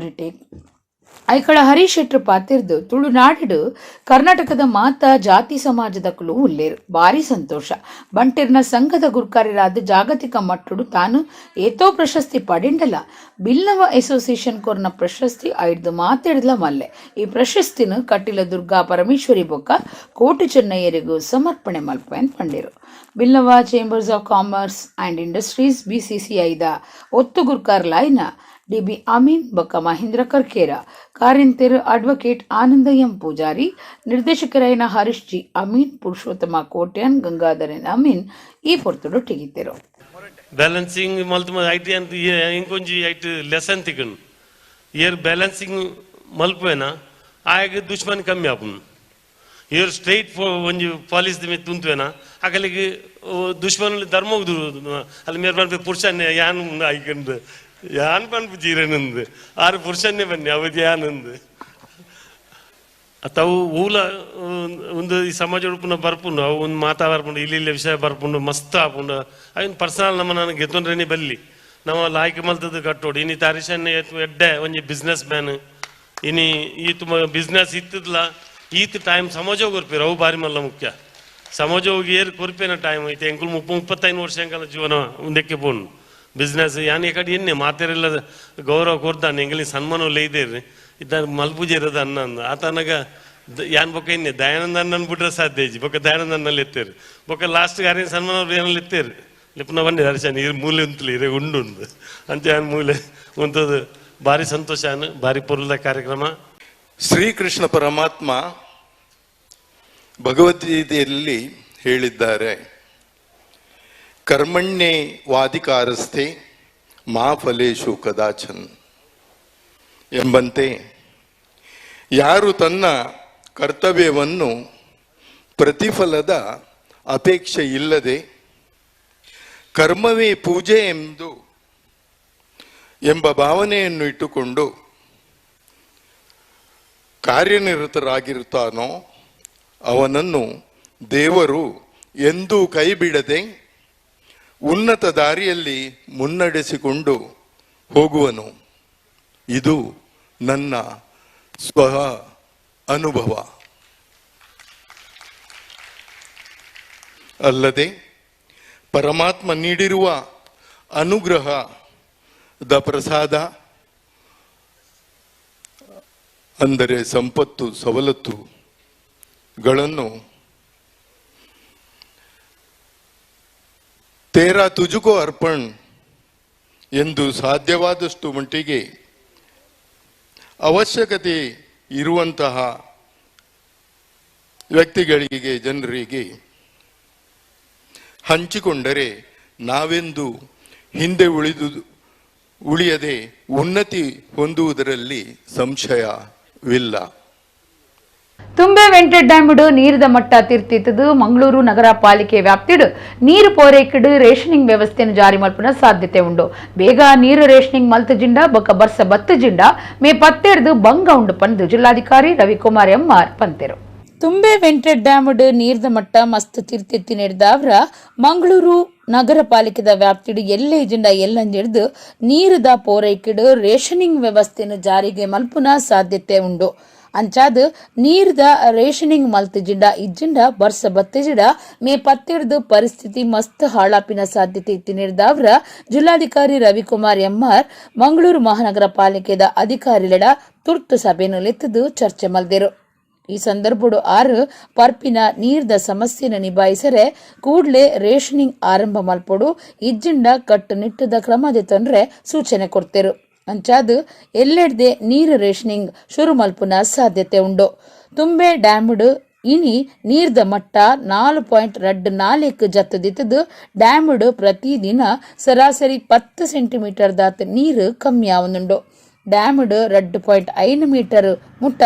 ಐಕಳ ಹರೀಶ್ ಶೆಟ್ರು ಪಾತಿರ್ದು ತುಳುನಾಡು ಕರ್ನಾಟಕದ ಮಾತ ಜಾತಿ ಸಮಾಜದಕ್ಕೂ ಉಲ್ಲೇರು ಭಾರಿ ಸಂತೋಷ. ಬಂಟೆರ್ನ ಸಂಘದ ಗುರ್ಕಾರ್ಯರಾದ ಜಾಗತಿಕ ಮಟ್ಟಡು ತಾನು ಏತೋ ಪ್ರಶಸ್ತಿ ಪಡೆಂಡಲ ಬಿಲ್ಲವ ಅಸೋಸಿಯೇಷನ್ ಕೊರ್ನ ಪ್ರಶಸ್ತಿ ಐಡ್ದು ಮಾತಾಡ್ಲ ಮಲ್ಲೆ. ಈ ಪ್ರಶಸ್ತಿನ ಕಟ್ಟಿಲ ದುರ್ಗಾ ಪರಮೇಶ್ವರಿ ಬೊಕ್ಕ ಕೋಟು ಚೆನ್ನಯ್ಯರಿಗೂ ಸಮರ್ಪಣೆ ಮಲ್ಪೆ ಅಂತ ಪಂಡೇರು. Billava chambers of commerce and industries BCCIದ ಒತ್ತು ಗುರ್ಕಾರ್ಲಾಯ್ನ DB ಅಮೀನ್ ಬೊಕ್ಕ ಮಹೇಂದ್ರ ಕರ್ಕೇರ, ಕಾರ್ಯಂತೆರು ಅಡ್ವೊಕೇಟ್ ಆನಂದ ಎಂ ಪೂಜಾರಿ, ನಿರ್ದೇಶಕರೈನ ಹರೀಶ್ G ಅಮೀನ್, ಪುರುಷೋತ್ತಮ ಕೋಟ್ಯಾನ್, ಗಂಗಾಧರನ್ ಅಮೀನ್ ಈ ಪೊರ್ತುಡೊಟ್ಟಿಗಿದ್ದರು. ಬ್ಯಾಲೆನ್ಸಿಂಗ್ ಮಲ್ತು ಐಟಿ ಅಂತ ಇಂಕೊಂಜಿ ಐಟ್ ಲೆಸನ್ ತಿಕ್ಕನು ಏರ್ ಬ್ಯಾಲೆನ್ಸಿಂಗ್ ಮಲ್ಪೇನ ಆಗ ದುಶ್ಮನ್ ಕಮ್ಮಿ ಆಪುನು ಏರ್ ಸ್ಟ್ರೈಟ್ ಒಂಜಿ ಪಾಲಿಸ್ ಮೇ ತುಂತುವೇನ ಅಕಲಿಗೆ ದುಶ್ಮನ್ ಧರ್ಮ ಅಲ್ಲಿ ಮೇರ್ ಬನ್ಪೆ ಪುರುಷನ್ನೇ ಯಾನ್ ಆಯ್ಕೊಂಡು ಯಾನ್ ಪನ್ಪು ಜೀರನಂದು ಆರು ಪುರುಷನ್ನೇ ಬನ್ನಿ ಅವಧಿ ಯಾನಂದು ತಾವು ಊಲ ಒಂದು ಈ ಸಮಾಜ ಉಡುಪುನ ಬರ್ಪುಂಡು ಅವು ಒಂದು ಮಾತಾಡ್ಪುಂಡು ಇಲ್ಲಿ ವಿಷಯ ಬರ್ಪುಂಡು ಮಸ್ತ್ ಆಪುಂಡು ಅವಿನ ಪರ್ಸನಲ್ ನಮ್ಮ ನನಗೆ ಗೆತ್ತೊಂಡ್ರೇನೆ ಬಲ್ಲಿ ನಾವು ಲಾಯ್ಕೆ ಮಲ್ತದ್ದು ಕಟ್ಟೋಡು ಇನಿ ತಾರೀಶನ್ನೇ ಎಡ್ಡೆ ಒಂಜಿ ಬಿಸ್ನೆಸ್ ಮ್ಯಾನ್ ಇನಿ ಈತ ಬಿಸ್ನೆಸ್ ಇತ್ತದ್ಲ ಈತ ಟೈಮ್ ಸಮಾಜ ಕೊರ್ಪೇರು ಅವು ಬಾರಿ ಮಲ್ಲ ಮುಖ್ಯ. ಸಮಾಜ ಹೋಗಿ ಏರು ಕೊರ್ಪೇನ ಟೈಮ್ ಐತೆ ಎಂಕುಲು 35 ವರ್ಷ ಎಂಕಲ ಜೀವನ ಒಂದಕ್ಕೆ ಪೋನು ಬಿಸ್ನೆಸ್ ಯಾನ್ ಕಡೆ ಎನ್ನೆ ಮಾತೆರೆಲ್ಲ ಗೌರವ ಕೊರ್ದಾನೆ ಎಂಗಲಿ ಸನ್ಮಾನ ಲೈದೇರಿ ಇದ್ದ ಮಲ್ಪೂಜೆ ಇರೋದು ಅನ್ನ ಅಂದ ಆತನಾಗ ಯಾನ್ ಬೊಕ್ಕ ಇನ್ನೆ ದಯಾನಂದ ಅಣ್ಣನ ಬಿಟ್ರೆ ಸಾಧ್ಯ ಇಜ್ಜಿ ಬೊಕ್ಕ ದಯಾನಂದ ಅಣ್ಣಲ್ಲಿ ಎತ್ತೇರು ಬೊಕ್ಕ ಲಾಸ್ಟ್ ಗಾರಿನ ಸನ್ಮಾನ ಏನಲ್ಲಿ ಎತ್ತೇರು ಲಿಪ್ನ ಬಂಡಿ ಹರ್ಷನ್ ಇರ್ ಮೂಲೆ ಉಂತಲಿ ಇರೇ ಉಂಡು ಅಂತ ಯಾನ್ ಮೂಲೆ ಉಂತದ್ದು ಭಾರಿ ಸಂತೋಷ ಭಾರಿ ಪೊರ್ಲ ಕಾರ್ಯಕ್ರಮ. ಶ್ರೀಕೃಷ್ಣ ಪರಮಾತ್ಮ ಭಗವದ್ಗೀತೆಯಲ್ಲಿ ಹೇಳಿದ್ದಾರೆ, ಕರ್ಮಣ್ಯೇ ವಾಧಿಕಾರಸ್ಥೆ ಮಾ ಫಲೇಶು ಕದಾಚನ್ ಎಂಬಂತೆ ಯಾರು ತನ್ನ ಕರ್ತವ್ಯವನ್ನು ಪ್ರತಿಫಲದ ಅಪೇಕ್ಷೆ ಇಲ್ಲದೆ ಕರ್ಮವೇ ಪೂಜೆ ಎಂಬ ಭಾವನೆಯನ್ನು ಇಟ್ಟುಕೊಂಡು ಕಾರ್ಯನಿರತರಾಗಿರುತ್ತಾನೋ ಅವನನ್ನು ದೇವರು ಎಂದೂ ಕೈ ಬಿಡದೆ ಉನ್ನತ ದಾರಿಯಲ್ಲಿ ಮುನ್ನಡೆಸಿಕೊಂಡು ಹೋಗುವನು. ಇದು ನನ್ನ ಸ್ವ ಅನುಭವ. ಅಲ್ಲದೆ ಪರಮಾತ್ಮ ನೀಡಿರುವ ಅನುಗ್ರಹದ ಪ್ರಸಾದ ಅಂದರೆ ಸಂಪತ್ತು ಸವಲತ್ತುಗಳನ್ನು ತೇರಾ ತುಜುಕೋ ಅರ್ಪಣ್ ಎಂದು ಸಾಧ್ಯವಾದಷ್ಟು ಮಟ್ಟಿಗೆ ಅವಶ್ಯಕತೆ ಇರುವಂತಹ ವ್ಯಕ್ತಿಗಳಿಗೆ ಜನರಿಗೆ ಹಂಚಿಕೊಂಡರೆ ನಾವೆಂದು ಹಿಂದೆ ಉಳಿಯದೆ ಉನ್ನತಿ ಹೊಂದುವುದರಲ್ಲಿ ಸಂಶಯವಿಲ್ಲ. ತುಂಬೆ ವೆಂಟೆಡ್ ಡ್ಯಾಮ್ಡು ನೀರಿದ ಮಟ್ಟ ತಿರ್ತಿತ್ತದು ಮಂಗಳೂರು ನಗರ ಪಾಲಿಕೆ ವ್ಯಾಪ್ತಿಡು ನೀರು ಪೂರೈಕೆಡು ರೇಷನಿಂಗ್ ವ್ಯವಸ್ಥೆಯನ್ನು ಜಾರಿ ಮಲ್ಪನ ಸಾಧ್ಯತೆ ಉಂಡು. ಬೇಗ ನೀರು ರೇಷನಿಂಗ್ ಮಲ್ತ ಜಿಂಡ ಬೊಕ್ಕ ಬರ್ಸ ಬತ್ತು ಜಿಂಡ ಮೇ 17 ಬಂಗ ಉಂಡು ಪಂದು ಜಿಲ್ಲಾಧಿಕಾರಿ ರವಿಕುಮಾರ್ ಎಮ್ಮಾರ್ ಪಂತೆರು. ತುಂಬೆ ವೆಂಟೆಡ್ ಡ್ಯಾಮ್ಡು ನೀರಿದ ಮಟ್ಟ ಮಸ್ತ್ ತಿರ್ತಿತ್ತಿ ನಡೆದವ್ರ ಮಂಗಳೂರು ನಗರ ಪಾಲಿಕೆದ ವ್ಯಾಪ್ತಿಡು ಎಲ್ಲೇ ಜಿಂಡ ಎಲ್ಲಂಜಿಡ್ದು ನೀರಿದ ಪೂರೈಕೆಡು ರೇಷನಿಂಗ್ ವ್ಯವಸ್ಥೆಯನ್ನು ಜಾರಿಗೆ ಮಲ್ಪುನ ಸಾಧ್ಯತೆ ಉಂಡು. ಅಂಚಾದ ನೀರ್ದ ರೇಷನಿಂಗ್ ಮಲ್ತಿಜಿಂಡ ಇಜ್ಜಿಂಡ ಬರ್ಸ ಬತ್ತಿಜಿಡ ಮೇ 17 ಪರಿಸ್ಥಿತಿ ಮಸ್ತ್ ಹಾಳಾಪಿನ ಸಾಧ್ಯತೆ ಇತ್ತಿನಿರ್ದಾವ್ರ ಜಿಲ್ಲಾಧಿಕಾರಿ ರವಿಕುಮಾರ್ ಎಂಆರ್ ಮಂಗಳೂರು ಮಹಾನಗರ ಪಾಲಿಕೆದ ಅಧಿಕಾರಿಗಳ ತುರ್ತು ಸಭೆಯನ್ನು ಲೆತ್ತದು ಚರ್ಚೆ ಮಲ್ದಿರು. ಈ ಸಂದರ್ಭಡು ಪರ್ಪಿನ ನೀರ್ದ ಸಮಸ್ಯೆನ ನಿಭಾಯಿಸರೆ ಕೂಡ್ಲೆ ರೇಷನಿಂಗ್ ಆರಂಭ ಮಲ್ಪಡು ಇಜ್ಜಿಂಡ ಕಟ್ಟುನಿಟ್ಟದ ಕ್ರಮದ ತೊಂದ್ರೆ ಸೂಚನೆ ಕೊಡ್ತಿರು. ಅಂಚಾದ ಎಲ್ಲೆಡ್ದೆ ನೀರು ರೇಷನಿಂಗ್ ಶುರು ಮಲ್ಪುನ ಸಾಧ್ಯತೆ ಉಂಡು. ತುಂಬೆ ಡ್ಯಾಮ್ಡ್ ಇನಿ ನೀರ್ದ ಮಟ್ಟ 4.24 ಜತ್ತದಿತ್ತದು. ಡ್ಯಾಮ್ಡ್ ಪ್ರತಿದಿನ ಸರಾಸರಿ 10 ಸೆಂಟಿಮೀಟರ್ ದಾತ ನೀರು ಕಮ್ಮಿ ಆವನುಂಡು. ಡ್ಯಾಮ್ಡ್ 2.5 ಮೀಟರ್ ಮುಟ್ಟ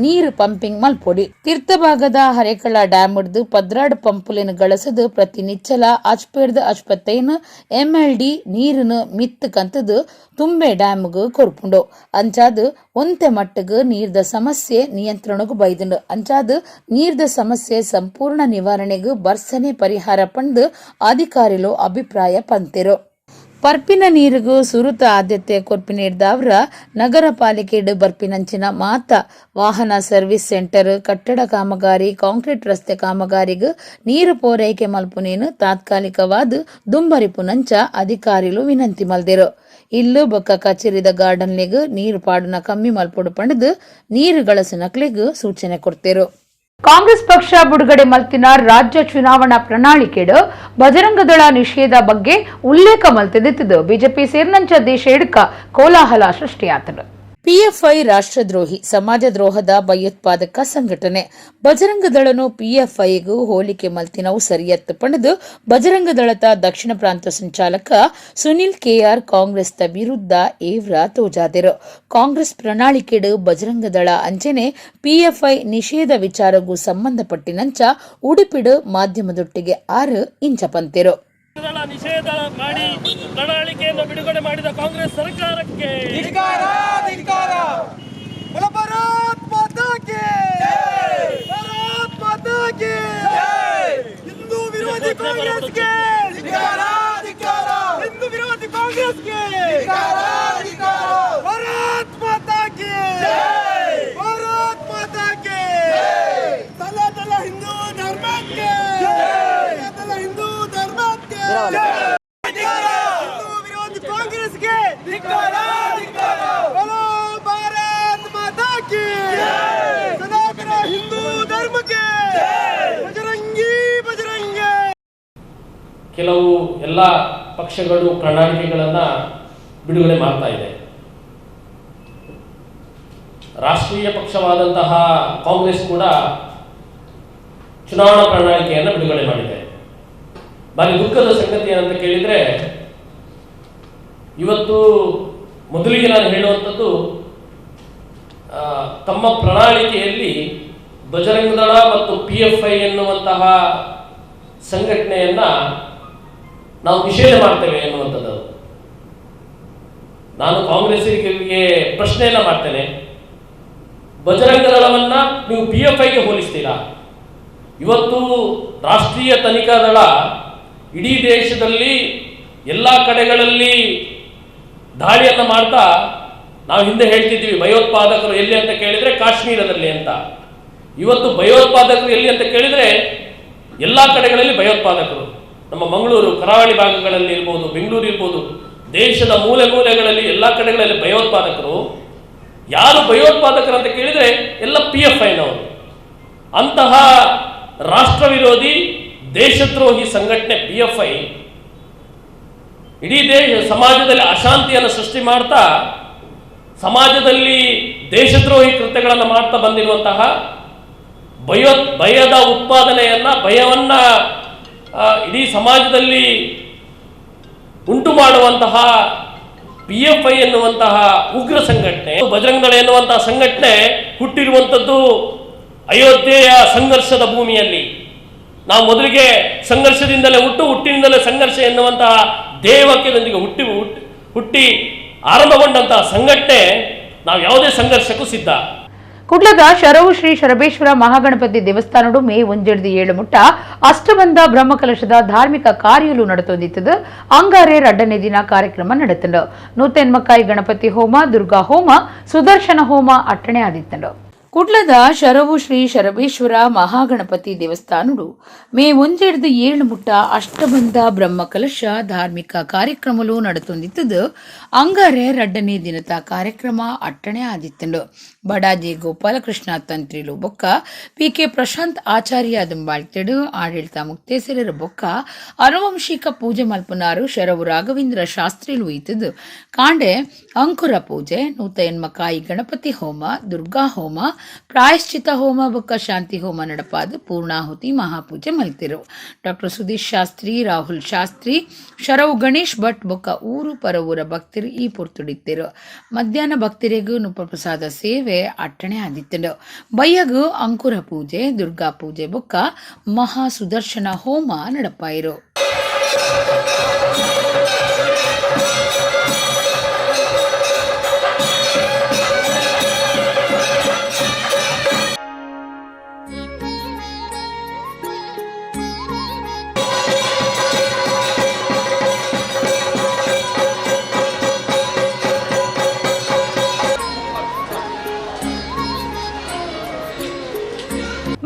ನೀರು ಪಂಪಿಂಗ್ ಮಲ್ಪೊಡಿ. ತೀರ್ಥಭಾಗದ ಹರೇಕಳ ಡ್ಯಾಮ್ಡ್ 12 ಪಂಪುಲಿನ ಗಳಸದು ಪ್ರತಿ ನಿಚ್ಚಲ ಅಚ್ಪೇಡ್ದ 55 MLD ನೀರಿನ ಮಿತ್ ಕಂತದು ತುಂಬೆ ಡ್ಯಾಮ್ಗ್ ಕೊರ್ಪುಂಡು. ಅಂಚಾದ ಒಂತೆ ಮಟ್ಟಗ ನೀರ್ದ ಸಮಸ್ಯೆ ನಿಯಂತ್ರಣಗೂ ಬೈದುಂಡು. ಅಂಚಾದ ನೀರ್ದ ಸಮಸ್ಯೆ ಸಂಪೂರ್ಣ ನಿವಾರಣೆಗೂ ಬರ್ಸನೆ ಪರಿಹಾರ ಪಂದು ಅಧಿಕಾರಿಗಳು ಅಭಿಪ್ರಾಯ ಪಂತಿರು. ಪರ್ಪಿನ ನೀರಿಗೂ ಸುರುತ ಆದ್ಯತೆ ಕೊರ್ಪಿನಿರ್ದಾವ್ರ ನಗರ ಪಾಲಿಕೆಡ್ ಬರ್ಪಿನಂಚಿನ ಮಾತ ವಾಹನ ಸರ್ವಿಸ್ ಸೆಂಟರ್ ಕಟ್ಟಡ ಕಾಮಗಾರಿ ಕಾಂಕ್ರೀಟ್ ರಸ್ತೆ ಕಾಮಗಾರಿಗೂ ನೀರು ಪೂರೈಕೆ ಮಲ್ಪುನೇನು ತಾತ್ಕಾಲಿಕವಾದ ದುಂಬರಿಪುನಂಚ ಅಧಿಕಾರಿಗಳು ವಿನಂತಿ ಮಲ್ದಿರು. ಇಲ್ಲು ಬೊಕ್ಕ ಕಚೇರಿದ ಗಾರ್ಡನ್ಲಿಗೂ ನೀರು ಪಾಡುನ ಕಮ್ಮಿ ಮಲ್ಪೊಡು ಪಣದು ನೀರು ಗಳಸನಕ್ಲಿಗೂ ಸೂಚನೆ ಕೊಡ್ತಿರು. ಕಾಂಗ್ರೆಸ್ ಪಕ್ಷ ಬಿಡುಗಡೆ ಮಲ್ತಿನ ರಾಜ್ಯ ಚುನಾವಣಾ ಪ್ರಣಾಳಿಕೆಡು ಬಜರಂಗದಳ ನಿಷೇಧ ಬಗ್ಗೆ ಉಲ್ಲೇಖ ಮಲ್ತಿದ್ದು ಬಿಜೆಪಿ ಸೇರಿನಂಚ ದೇಶ ಎಡುಕ ಕೋಲಾಹಲ ಸೃಷ್ಟಿಯಾತನು. ಪಿಎಫ್ಐ ರಾಷ್ಟ್ರದ್ರೋಹಿ ಸಮಾಜ ದ್ರೋಹದ ಭಯೋತ್ಪಾದಕ ಸಂಘಟನೆ. ಬಜರಂಗದಳನು ಪಿಎಫ್ಐಗೂ ಹೋಲಿಕೆ ಮಲ್ತಿನವು ಸರಿಯತ್ತು ಪಣದು ಬಜರಂಗದಳದ ದಕ್ಷಿಣ ಪ್ರಾಂತ ಸಂಚಾಲಕ ಸುನಿಲ್ ಕೆಆರ್ ಕಾಂಗ್ರೆಸ್ ವಿರುದ್ಧ ಏವ್ರ ತೋಜಾದಿರು. ಕಾಂಗ್ರೆಸ್ ಪ್ರಣಾಳಿಕೆಡು ಬಜರಂಗದಳ ಅಂಚನೆ ಪಿಎಫ್ಐ ನಿಷೇಧ ವಿಚಾರಗೂ ಸಂಬಂಧಪಟ್ಟಿನಂಚ ಉಡುಪಿಡು ಮಾಧ್ಯಮದೊಟ್ಟಿಗೆ 6 ಇಂಚ ಪಂತಿರು. ನಿಷೇಧ ಮಾಡಿ ಪ್ರಣಾಳಿಕೆಯನ್ನು ಬಿಡುಗಡೆ ಮಾಡಿದ ಕಾಂಗ್ರೆಸ್ ಸರ್ಕಾರಕ್ಕೆ ಹಿಂದೂ ವಿರೋಧಿ ಕಾಂಗ್ರೆಸ್ಗೆ ಹಿಂದೂ ವಿರೋಧಿ ಕಾಂಗ್ರೆಸ್ಗೆ ಭಾರತ್ ಮಾತಾ ಕಿ ಭಾರತ್ ಮಾತಾ ಕಿ ಸನಾತನ ಹಿಂದೂ ಧರ್ಮಕ್ಕೆ ಹಿಂದೂ ಧರ್ಮಕ್ಕೆ ಹಿಂದೂ ವಿರೋಧಿ ಕಾಂಗ್ರೆಸ್ಗೆ बोलो भारत माता की सनातन हिंदू धर्म के बजरंगी बजरंगे. ಕೆಲವು ಎಲ್ಲ ಪಕ್ಷಗಳು ಪ್ರಣಾಳಿಕೆಗಳನ್ನು ಬಿಡುಗಡೆ ಮಾಡ್ತಾ ಇದೆ. ರಾಷ್ಟ್ರೀಯ ಪಕ್ಷವಾದಂತಹ ಕಾಂಗ್ರೆಸ್ ಕೂಡ ಚುನಾವಣಾ ಪ್ರಣಾಳಿಕೆಯನ್ನು ಬಿಡುಗಡೆ ಮಾಡಿದೆ. ಭಾರಿ ದುಃಖದ ಸಂಗತಿ ಏನಂತ ಕೇಳಿದರೆ ಇವತ್ತು ಮೊದಲಿಗೆ ನಾನು ಹೇಳುವಂಥದ್ದು ತಮ್ಮ ಪ್ರಣಾಳಿಕೆಯಲ್ಲಿ ಬಜರಂಗದಳ ಮತ್ತು PFI ಎನ್ನುವಂತಹ ಸಂಘಟನೆಯನ್ನು ನಾವು ನಿಷೇಧ ಮಾಡ್ತೇವೆ ಎನ್ನುವಂಥದ್ದು. ನಾನು ಕಾಂಗ್ರೆಸ್ಸಿಗೆ ಪ್ರಶ್ನೆಯನ್ನು ಮಾಡ್ತೇನೆ, ಬಜರಂಗದಳವನ್ನು ನೀವು PFIಗೆ ಹೋಲಿಸ್ತೀರಾ? ಇವತ್ತು ರಾಷ್ಟ್ರೀಯ ತನಿಖಾ ದಳ ಇಡೀ ದೇಶದಲ್ಲಿ ಎಲ್ಲ ಕಡೆಗಳಲ್ಲಿ ದಾಳಿಯನ್ನು ಮಾಡ್ತಾ, ನಾವು ಹಿಂದೆ ಹೇಳ್ತಿದ್ದೀವಿ ಭಯೋತ್ಪಾದಕರು ಎಲ್ಲಿ ಅಂತ ಕೇಳಿದರೆ ಕಾಶ್ಮೀರದಲ್ಲಿ ಅಂತ. ಇವತ್ತು ಭಯೋತ್ಪಾದಕರು ಎಲ್ಲಿ ಅಂತ ಕೇಳಿದರೆ ಎಲ್ಲ ಕಡೆಗಳಲ್ಲಿ ಭಯೋತ್ಪಾದಕರು. ನಮ್ಮ ಮಂಗಳೂರು ಕರಾವಳಿ ಭಾಗಗಳಲ್ಲಿ ಇರ್ಬೋದು, ಬೆಂಗಳೂರು ಇರ್ಬೋದು, ದೇಶದ ಮೂಲೆ ಮೂಲೆಗಳಲ್ಲಿ ಎಲ್ಲ ಕಡೆಗಳಲ್ಲಿ ಭಯೋತ್ಪಾದಕರು. ಯಾರು ಭಯೋತ್ಪಾದಕರು ಅಂತ ಕೇಳಿದರೆ ಎಲ್ಲ PFIನವರು. ಅಂತಹ ರಾಷ್ಟ್ರ ವಿರೋಧಿ ದೇಶದ್ರೋಹಿ ಸಂಘಟನೆ PFI ಇಡೀ ಸಮಾಜದಲ್ಲಿ ಅಶಾಂತಿಯನ್ನು ಸೃಷ್ಟಿ ಮಾಡ್ತಾ, ಸಮಾಜದಲ್ಲಿ ದೇಶದ್ರೋಹಿ ಕೃತ್ಯಗಳನ್ನು ಮಾಡ್ತಾ ಬಂದಿರುವಂತಹ ಭಯದ ಉತ್ಪಾದನೆಯನ್ನ, ಭಯವನ್ನ ಇಡೀ ಸಮಾಜದಲ್ಲಿ ಉಂಟು ಮಾಡುವಂತಹ PFI ಎನ್ನುವಂತಹ ಉಗ್ರ ಸಂಘಟನೆ, ಬಜರಂಗದಳ ಎನ್ನುವಂತಹ ಸಂಘಟನೆ ಹುಟ್ಟಿರುವಂಥದ್ದು ಅಯೋಧ್ಯೆಯ ಸಂಘರ್ಷದ ಭೂಮಿಯಲ್ಲಿ. ನಾವು ಮೊದಲಿಗೆ ಸಂಘರ್ಷದಿಂದಲೇ ಹುಟ್ಟಿನಿಂದಲೇ ಸಂಘರ್ಷ ಎನ್ನುವಂತಹ ದೇವಕ್ಯದೊಂದಿಗೆ ಹುಟ್ಟಿ ಆರಂಭಗೊಂಡಂತಹ ಸಂಘಟನೆ. ನಾವು ಯಾವುದೇ ಸಂಘರ್ಷಕ್ಕೂ ಸಿದ್ಧ. ಕುಡ್ಲದ ಶರವು ಶ್ರೀ ಶರಬೇಶ್ವರ ಮಹಾಗಣಪತಿ ದೇವಸ್ಥಾನಡು ಮೇ 1-7 ಮುಟ್ಟ ಅಷ್ಟಬಂಧ ಬ್ರಹ್ಮಕಲಶದ ಧಾರ್ಮಿಕ ಕಾರ್ಯಲು ನಡೆತೊಂದಿತ್ತದು. ಅಂಗಾರೆ 2ನೇ ದಿನ ಕಾರ್ಯಕ್ರಮ ನಡೆತಂಡು. ನೂತೆನ್ಮಕ್ಕಾಯಿ ಗಣಪತಿ ಹೋಮ, ದುರ್ಗಾ ಹೋಮ, ಸುದರ್ಶನ ಹೋಮ ಅಟ್ಟಣೆ ಆದಿತ್ತಂಡು. ಕುಡ್ಲದ ಶರವು ಶ್ರೀ ಶರಬೇಶ್ವರ ಮಹಾಗಣಪತಿ ದೇವಸ್ಥಾನಡು మే 1-7 ಮುಟ್ಟ ಅಷ್ಟಬಂಧ ಬ್ರಹ್ಮಕಲಶ ಧಾರ್ಮಿಕ ಕಾರ್ಯಕ್ರಮಲು ನಡತೊಂದಿತ್ತದು ಅಂಗಾರೆ 2ನೇ ದಿನದ ಕಾರ್ಯಕ್ರಮ ಅಟ್ಟಣೆ ಆದಿತ್ತಂಡು ಬಡಾಜಿ ಗೋಪಾಲಕೃಷ್ಣ ತಂತ್ರಿಲು ಬೊಕ್ಕ ಪಿಕೆ ಪ್ರಶಾಂತ್ ಆಚಾರ್ಯ ದಂಬಾಳ್ತೆಡು ಆಡಳಿತ ಮುಕ್ತೇಸರರ ಬೊಕ್ಕ ಅನುವಂಶಿಕ ಪೂಜೆ ಮಲ್ಪನಾರು ಶರವು ರಾಘವೇಂದ್ರ ಶಾಸ್ತ್ರಿಲು ಇತ್ತದು ಕಾಂಡೆ ಅಂಕುರ ಪೂಜೆ ನೂತ ಎನ್ಮಕಾಯಿ ಗಣಪತಿ ಹೋಮ ದುರ್ಗಾ ಹೋಮ ಪ್ರಾಯಶ್ಚಿತ ಹೋಮ ಬೊಕ್ಕ ಶಾಂತಿ ಹೋಮ ನಡಪಾದು ಪೂರ್ಣಾಹುತಿ ಮಹಾಪೂಜೆ ಮಲ್ತಿರು ಡಾಕ್ಟರ್ ಸುದೀಶ್ ಶಾಸ್ತ್ರಿ ರಾಹುಲ್ ಶಾಸ್ತ್ರಿ ಶರವು ಗಣೇಶ್ ಭಟ್ ಬೊಕ್ಕ ಊರು ಪರವೂರ ಭಕ್ತರು ಈ ಪೊರ್ತುಡಿತ್ತಿರು ಮಧ್ಯಾಹ್ನ ಭಕ್ತರಿಗೂ ನುಪಪ್ರಸಾದ ಸೇವೆ ಅಟ್ಟಣೆ ಆದಿತ್ತಂಡು ಬಯ್ಯಗೂ ಅಂಕುರ ಪೂಜೆ ದುರ್ಗಾ ಪೂಜೆ ಬೊಕ್ಕ ಮಹಾ ಸುದರ್ಶನ ಹೋಮ ನಡಪಾಯಿರು.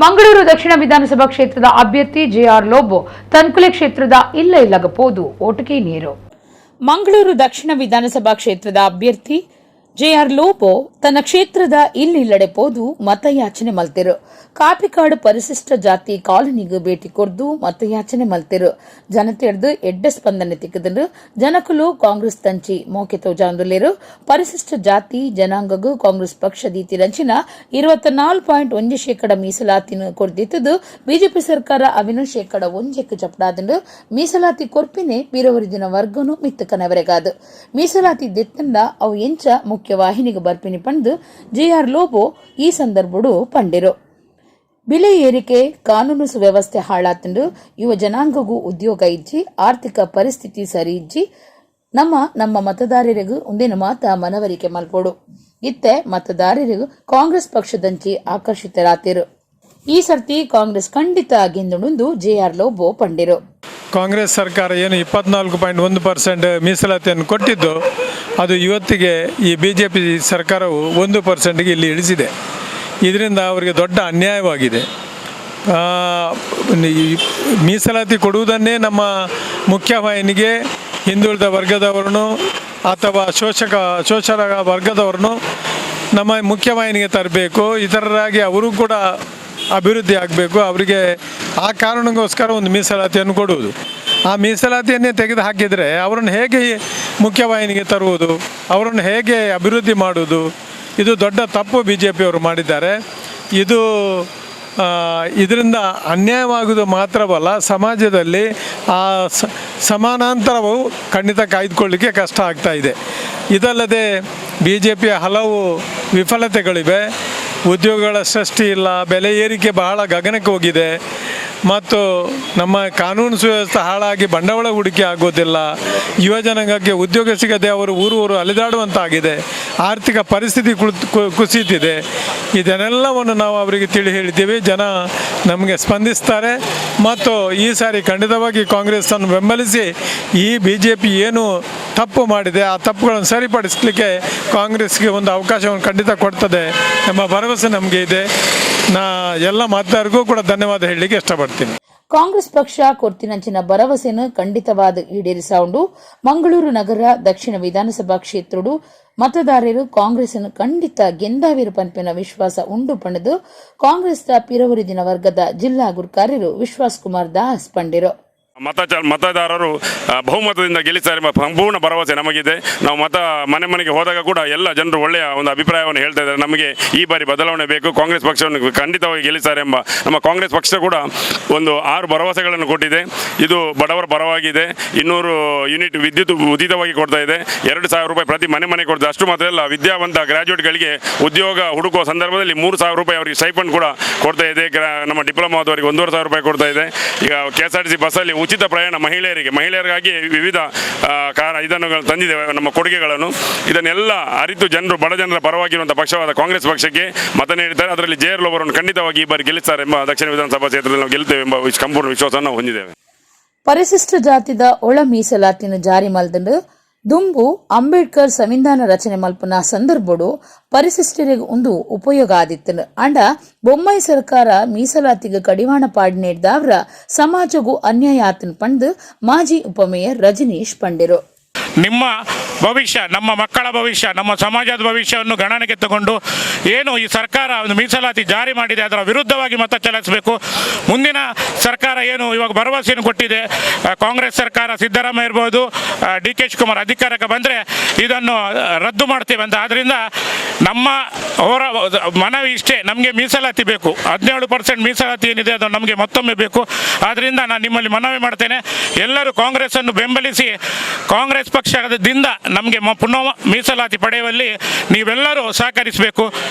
ಮಂಗಳೂರು ದಕ್ಷಿಣ ವಿಧಾನಸಭಾ ಕ್ಷೇತ್ರದ ಅಭ್ಯರ್ಥಿ ಜೆಆರ್ ಲೋಬೋ ತನ್ಕುಲೆ ಕ್ಷೇತ್ರದ ಇಲ್ಲಗಪೋದು ಓಟಿಗೆ ನೀರು. ಮಂಗಳೂರು ದಕ್ಷಿಣ ವಿಧಾನಸಭಾ ಕ್ಷೇತ್ರದ ಅಭ್ಯರ್ಥಿ ಜೆಆರ್ ಲೋಬೋ ತನ್ನ ಕ್ಷೇತ್ರದ ಇಲ್ಲಿಲ್ಲಡೆಪೋದು ಮತಯಾಚನೆ ಮಲ್ತಿರು. ಕಾಪಿಕಾಡು ಪರಿಶಿಷ್ಟ ಜಾತಿ ಕಾಲನಿಗೂ ಭೇಟಿ ಕೊರ್ದು ಮತಯಾಚನೆ ಮಲ್ತಿರು. ಜನತೆಯಡ್ದು ಎಡ್ಡ ಸ್ಪಂದನೆ ತಿಕ್ಕದಂಡು ಜನಕುಲು ಕಾಂಗ್ರೆಸ್ ತಂಚಿ ಮೋಕೆ ತೋಜಾಂದುಲೇರು. ಪರಿಶಿಷ್ಟ ಜಾತಿ ಜನಾಂಗಗೂ ಕಾಂಗ್ರೆಸ್ ಪಕ್ಷದೀತಿ ರಂಚಿನ 24.1% ಮೀಸಲಾತಿನ ಕೊರ್ದಿತ್ತದು ಬಿಜೆಪಿ ಸರ್ಕಾರ ಅವಿನ 1% ಚಪಡಾದಂಡು ಮೀಸಲಾತಿ ಕೊರ್ಪಿನೇ ಬೀರವರಿದಿನ ವರ್ಗನು ಮಿತ್ತಕನವರೆಗಾದು ಮೀಸಲಾತಿ ದೆತ್ತಂಡ ಅವು ಎಂಚ ಮುಖ್ಯವಾಹಿನಿಗೆ ಬರ್ಪಿನಿ ಪಂದು ಜೆಆರ್ ಲೋಬೋ ಈ ಸಂದರ್ಭಡು ಪಂಡಿರು. ಬೆಲೆ ಏರಿಕೆ ಕಾನೂನು ಸುವ್ಯವಸ್ಥೆ ಹಾಳಾತಂಡು ಯುವ ಜನಾಂಗಗೂ ಉದ್ಯೋಗ ಇಜ್ಜಿ ಆರ್ಥಿಕ ಪರಿಸ್ಥಿತಿ ಸರಿ ಇಜ್ಜಿ ನಮ್ಮ ಮತದಾರರಿಗೂ ಒಂದಿನ ಮಾತ ಮನವರಿಕೆ ಮಲ್ಪೋಡು ಇತ್ತೆ ಮತದಾರರಿಗೂ ಕಾಂಗ್ರೆಸ್ ಪಕ್ಷದಂಚಿ ಆಕರ್ಷಿತರಾತಿರು. ಈ ಸರ್ತಿ ಕಾಂಗ್ರೆಸ್ ಖಂಡಿತ ಗೆಂದುಂಡು ಜೆಆರ್ ಲೋಬೋ ಪಂಡಿರು. ಕಾಂಗ್ರೆಸ್ ಸರ್ಕಾರ ಏನು 24.1% ಮೀಸಲಾತಿಯನ್ನು ಕೊಟ್ಟಿದ್ದು ಅದು ಇವತ್ತಿಗೆ ಈ ಬಿಜೆಪಿ ಸರ್ಕಾರವು 1%ಗೆ ಇಲ್ಲಿ ಇಳಿಸಿದೆ. ಇದರಿಂದ ಅವರಿಗೆ ದೊಡ್ಡ ಅನ್ಯಾಯವಾಗಿದೆ. ಮೀಸಲಾತಿ ಕೊಡುವುದನ್ನೇ ನಮ್ಮ ಮುಖ್ಯವಾಹಿನಿಗೆ ಹಿಂದುಳಿದ ವರ್ಗದವರನ್ನು ಅಥವಾ ಶೋಷಕ ವರ್ಗದವರನ್ನು ನಮ್ಮ ಮುಖ್ಯವಾಹಿನಿಗೆ ತರಬೇಕು. ಇತರರಾಗಿ ಅವರು ಕೂಡ ಅಭಿವೃದ್ಧಿ ಆಗಬೇಕು. ಅವರಿಗೆ ಆ ಕಾರಣಕ್ಕೋಸ್ಕರ ಒಂದು ಮೀಸಲಾತಿಯನ್ನು ಕೊಡುವುದು. ಆ ಮೀಸಲಾತಿಯನ್ನೇ ತೆಗೆದು ಹಾಕಿದರೆ ಅವರನ್ನು ಹೇಗೆ ಮುಖ್ಯವಾಹಿನಿಗೆ ತರುವುದು, ಅವರನ್ನು ಹೇಗೆ ಅಭಿವೃದ್ಧಿ ಮಾಡುವುದು? ಇದು ದೊಡ್ಡ ತಪ್ಪು ಬಿಜೆಪಿಯವರು ಮಾಡಿದ್ದಾರೆ. ಇದರಿಂದ ಅನ್ಯಾಯವಾಗುವುದು ಮಾತ್ರವಲ್ಲ, ಸಮಾಜದಲ್ಲಿ ಆ ಸಮಾನಾಂತರವು ಖಂಡಿತ ಕಾಯ್ದುಕೊಳ್ಳಿಕ್ಕೆ ಕಷ್ಟ ಆಗ್ತಾ ಇದೆ. ಇದಲ್ಲದೆ ಬಿಜೆಪಿಯ ಹಲವು ವಿಫಲತೆಗಳಿವೆ. ಉದ್ಯೋಗಗಳ ಸೃಷ್ಟಿ ಇಲ್ಲ, ಬೆಲೆ ಏರಿಕೆ ಬಹಳ ಗಗನಕ್ಕೆ ಹೋಗಿದೆ, ಮತ್ತು ನಮ್ಮ ಕಾನೂನು ಸುವ್ಯವಸ್ಥೆ ಹಾಳಾಗಿ ಬಂಡವಾಳ ಹೂಡಿಕೆ ಆಗೋದಿಲ್ಲ, ಯುವ ಜನಾಂಗಕ್ಕೆ ಉದ್ಯೋಗ ಸಿಗದೆ ಅವರು ಊರು ಅಲೆದಾಡುವಂತಾಗಿದೆ, ಆರ್ಥಿಕ ಪರಿಸ್ಥಿತಿ ಕುಸಿತಿದೆ. ಇದನ್ನೆಲ್ಲವನ್ನು ನಾವು ಅವರಿಗೆ ತಿಳಿ ಹೇಳಿದ್ದೀವಿ. ಜನ ನಮಗೆ ಸ್ಪಂದಿಸ್ತಾರೆ ಮತ್ತು ಈ ಸಾರಿ ಖಂಡಿತವಾಗಿ ಕಾಂಗ್ರೆಸ್ಸನ್ನು ಬೆಂಬಲಿಸಿ ಈ ಬಿಜೆಪಿ ಏನು ತಪ್ಪು ಮಾಡಿದೆ ಆ ತಪ್ಪುಗಳನ್ನು ಸರಿಪಡಿಸಲಿಕ್ಕೆ ಕಾಂಗ್ರೆಸ್ಗೆ ಒಂದು ಅವಕಾಶವನ್ನು ಖಂಡಿತ ಕೊಡ್ತದೆ ಎಂಬ ಭರವಸೆ ನಮಗೆ ಇದೆ. ಎಲ್ಲ ಮತದಾರರಿಗೂ ಕೂಡ ಧನ್ಯವಾದ ಹೇಳಲಿಕ್ಕೆ ಇಷ್ಟಪಡ್ತೀನಿ. ಕಾಂಗ್ರೆಸ್ ಪಕ್ಷ ಕೊರ್ತಿನಂಚಿನ ಭರವಸೆಯನ್ನು ಖಂಡಿತವಾದ ಈಡೇರಿಸೌಂಡು ಮಂಗಳೂರು ನಗರ ದಕ್ಷಿಣ ವಿಧಾನಸಭಾ ಕ್ಷೇತ್ರಡು ಮತದಾರರು ಕಾಂಗ್ರೆಸ್ ಖಂಡಿತ ಗೆಂದಾವಿರು ಪಂಪಿನ ವಿಶ್ವಾಸ ಉಂಡು ಪಣದು ಕಾಂಗ್ರೆಸ್ ಪಿರವರಿದಿನ ವರ್ಗದ ಜಿಲ್ಲಾ ಗುರುಕಾರ್ಯರು ವಿಶ್ವಾಸ್ ಕುಮಾರ್ ದಾಸ್ ಪಂಡಿರು. ಮತದಾರರು ಬಹುಮತದಿಂದ ಗೆಲ್ಲಿಸ್ತಾರೆ ಎಂಬ ಸಂಪೂರ್ಣ ಭರವಸೆ ನಮಗಿದೆ. ನಾವು ಮನೆಗೆ ಹೋದಾಗ ಕೂಡ ಎಲ್ಲ ಜನರು ಒಳ್ಳೆಯ ಒಂದು ಅಭಿಪ್ರಾಯವನ್ನು ಹೇಳ್ತಾ ಇದ್ದಾರೆ. ನಮಗೆ ಈ ಬಾರಿ ಬದಲಾವಣೆ ಬೇಕು, ಕಾಂಗ್ರೆಸ್ ಪಕ್ಷವನ್ನು ಖಂಡಿತವಾಗಿ ಗೆಲ್ಲಿಸ್ತಾರೆ ಎಂಬ ನಮ್ಮ ಕಾಂಗ್ರೆಸ್ ಪಕ್ಷ ಕೂಡ ಒಂದು 6 ಭರವಸೆಗಳನ್ನು ಕೊಟ್ಟಿದೆ. ಇದು ಬಡವರ ಪರವಾಗಿದೆ. 200 ಯೂನಿಟ್ ವಿದ್ಯುತ್ ಉಚಿತವಾಗಿ ಕೊಡ್ತಾ ಇದೆ. 2,000 ರೂಪಾಯಿ ಪ್ರತಿ ಮನೆ ಕೊಡ್ತಾ. ಅಷ್ಟು ಮಾತ್ರ ಅಲ್ಲ, ವಿದ್ಯಾವಂತ ಗ್ರಾಜ್ಯುಯೇಟ್ಗಳಿಗೆ ಉದ್ಯೋಗ ಹುಡುಕುವ ಸಂದರ್ಭದಲ್ಲಿ 3,000 ರೂಪಾಯಿ ಅವರಿಗೆ ಸ್ಟೈಪಂಡ್ ಕೂಡ ಕೊಡ್ತಾ ಇದೆ. ನಮ್ಮ ಡಿಪ್ಲೊಮಾ ಆದವರಿಗೆ 1,500 ರೂಪಾಯಿ ಕೊಡ್ತಾ ಇದೆ. ಈಗ KSRTC ಬಸ್ಸಲ್ಲಿ ಉಚಿತ ಪ್ರಯಾಣ ಮಹಿಳೆಯರಿಗಾಗಿ ವಿವಿಧ ಇದನ್ನು ತಂದಿದ್ದೇವೆ, ನಮ್ಮ ಕೊಡುಗೆಗಳನ್ನು. ಇದನ್ನೆಲ್ಲ ಅರಿತು ಜನರು ಬಡ ಜನರ ಪರವಾಗಿರುವಂತಹ ಪಕ್ಷವಾದ ಕಾಂಗ್ರೆಸ್ ಪಕ್ಷಕ್ಕೆ ಮತ ನೀಡಿದ್ದಾರೆ. ಅದರಲ್ಲಿ ಜೆಆರ್ ಲೋಬರನ್ನು ಖಂಡಿತವಾಗಿ ಈ ಬಾರಿ ಗೆಲ್ಲಿಸ್ತಾರೆ ಎಂಬ ದಕ್ಷಿಣ ವಿಧಾನಸಭಾ ಕ್ಷೇತ್ರದಲ್ಲಿ ನಾವು ಗೆಲ್ಲುತ್ತೇವೆ ಎಂಬ ಸಂಪೂರ್ಣ ವಿಶ್ವಾಸವನ್ನು ಹೊಂದಿದ್ದೇವೆ. ಪರಿಶಿಷ್ಟ ಜಾತಿದ ಒಳ ಮೀಸಲಾತಿನ ಜಾರಿ ಮಲ್ದಂಡು ದುಂಬು ಅಂಬೇಡ್ಕರ್ ಸಂವಿಧಾನ ರಚನೆ ಮಲ್ಪನ ಸಂದರ್ಭಡು ಪರಿಶಿಷ್ಟರಿಗೆ ಒಂದು ಉಪಯೋಗ ಆದಿತ್ತನು ಅಂಡ ಬೊಮ್ಮಾಯಿ ಸರ್ಕಾರ ಮೀಸಲಾತಿಗೆ ಕಡಿವಾಣ ಪಾಡಿನೇಡ್ದವ್ರ ಸಮಾಜಗೂ ಅನ್ಯಾಯ ಆತನ್ ಪಂದು ಮಾಜಿ ಉಪಮೇಯರ್ ರಜನೀಶ್ ಪಂಡಿರು. ನಿಮ್ಮ ಭವಿಷ್ಯ, ನಮ್ಮ ಮಕ್ಕಳ ಭವಿಷ್ಯ, ನಮ್ಮ ಸಮಾಜದ ಭವಿಷ್ಯವನ್ನು ಗಣನೆಗೆ ತಗೊಂಡು ಏನು ಈ ಸರ್ಕಾರ ಒಂದು ಮೀಸಲಾತಿ ಜಾರಿ ಮಾಡಿದೆ ಅದರ ವಿರುದ್ಧವಾಗಿ ಮತ ಚಲಾಯಿಸಬೇಕು. ಮುಂದಿನ ಸರ್ಕಾರ ಏನು ಇವಾಗ ಭರವಸೆಯನ್ನು ಕೊಟ್ಟಿದೆ, ಕಾಂಗ್ರೆಸ್ ಸರ್ಕಾರ ಸಿದ್ದರಾಮಯ್ಯ ಇರ್ಬೋದು, ಡಿ.ಕೆ. ಶಿವಕುಮಾರ್ ಅಧಿಕಾರಕ್ಕೆ ಬಂದರೆ ಇದನ್ನು ರದ್ದು ಮಾಡ್ತೇವೆ ಅಂತ. ಆದ್ದರಿಂದ ನಮ್ಮ ಮನವಿ ಇಷ್ಟೇ, ನಮಗೆ ಮೀಸಲಾತಿ ಬೇಕು. 17% ಮೀಸಲಾತಿ ಏನಿದೆ ಅದು ನಮಗೆ ಮತ್ತೊಮ್ಮೆ ಬೇಕು. ಆದ್ದರಿಂದ ನಾನು ನಿಮ್ಮಲ್ಲಿ ಮನವಿ ಮಾಡ್ತೇನೆ, ಎಲ್ಲರೂ ಕಾಂಗ್ರೆಸ್ಸನ್ನು ಬೆಂಬಲಿಸಿ ಕಾಂಗ್ರೆಸ್ ಪಕ್ಷದಿಂದ ನಮಗೆ ಪುನಃ ಮೀಸಲಾತಿ ಪಡೆಯುವಲ್ಲಿ ನೀವೆಲ್ಲರೂ ಸಹಕರಿಸಬೇಕು.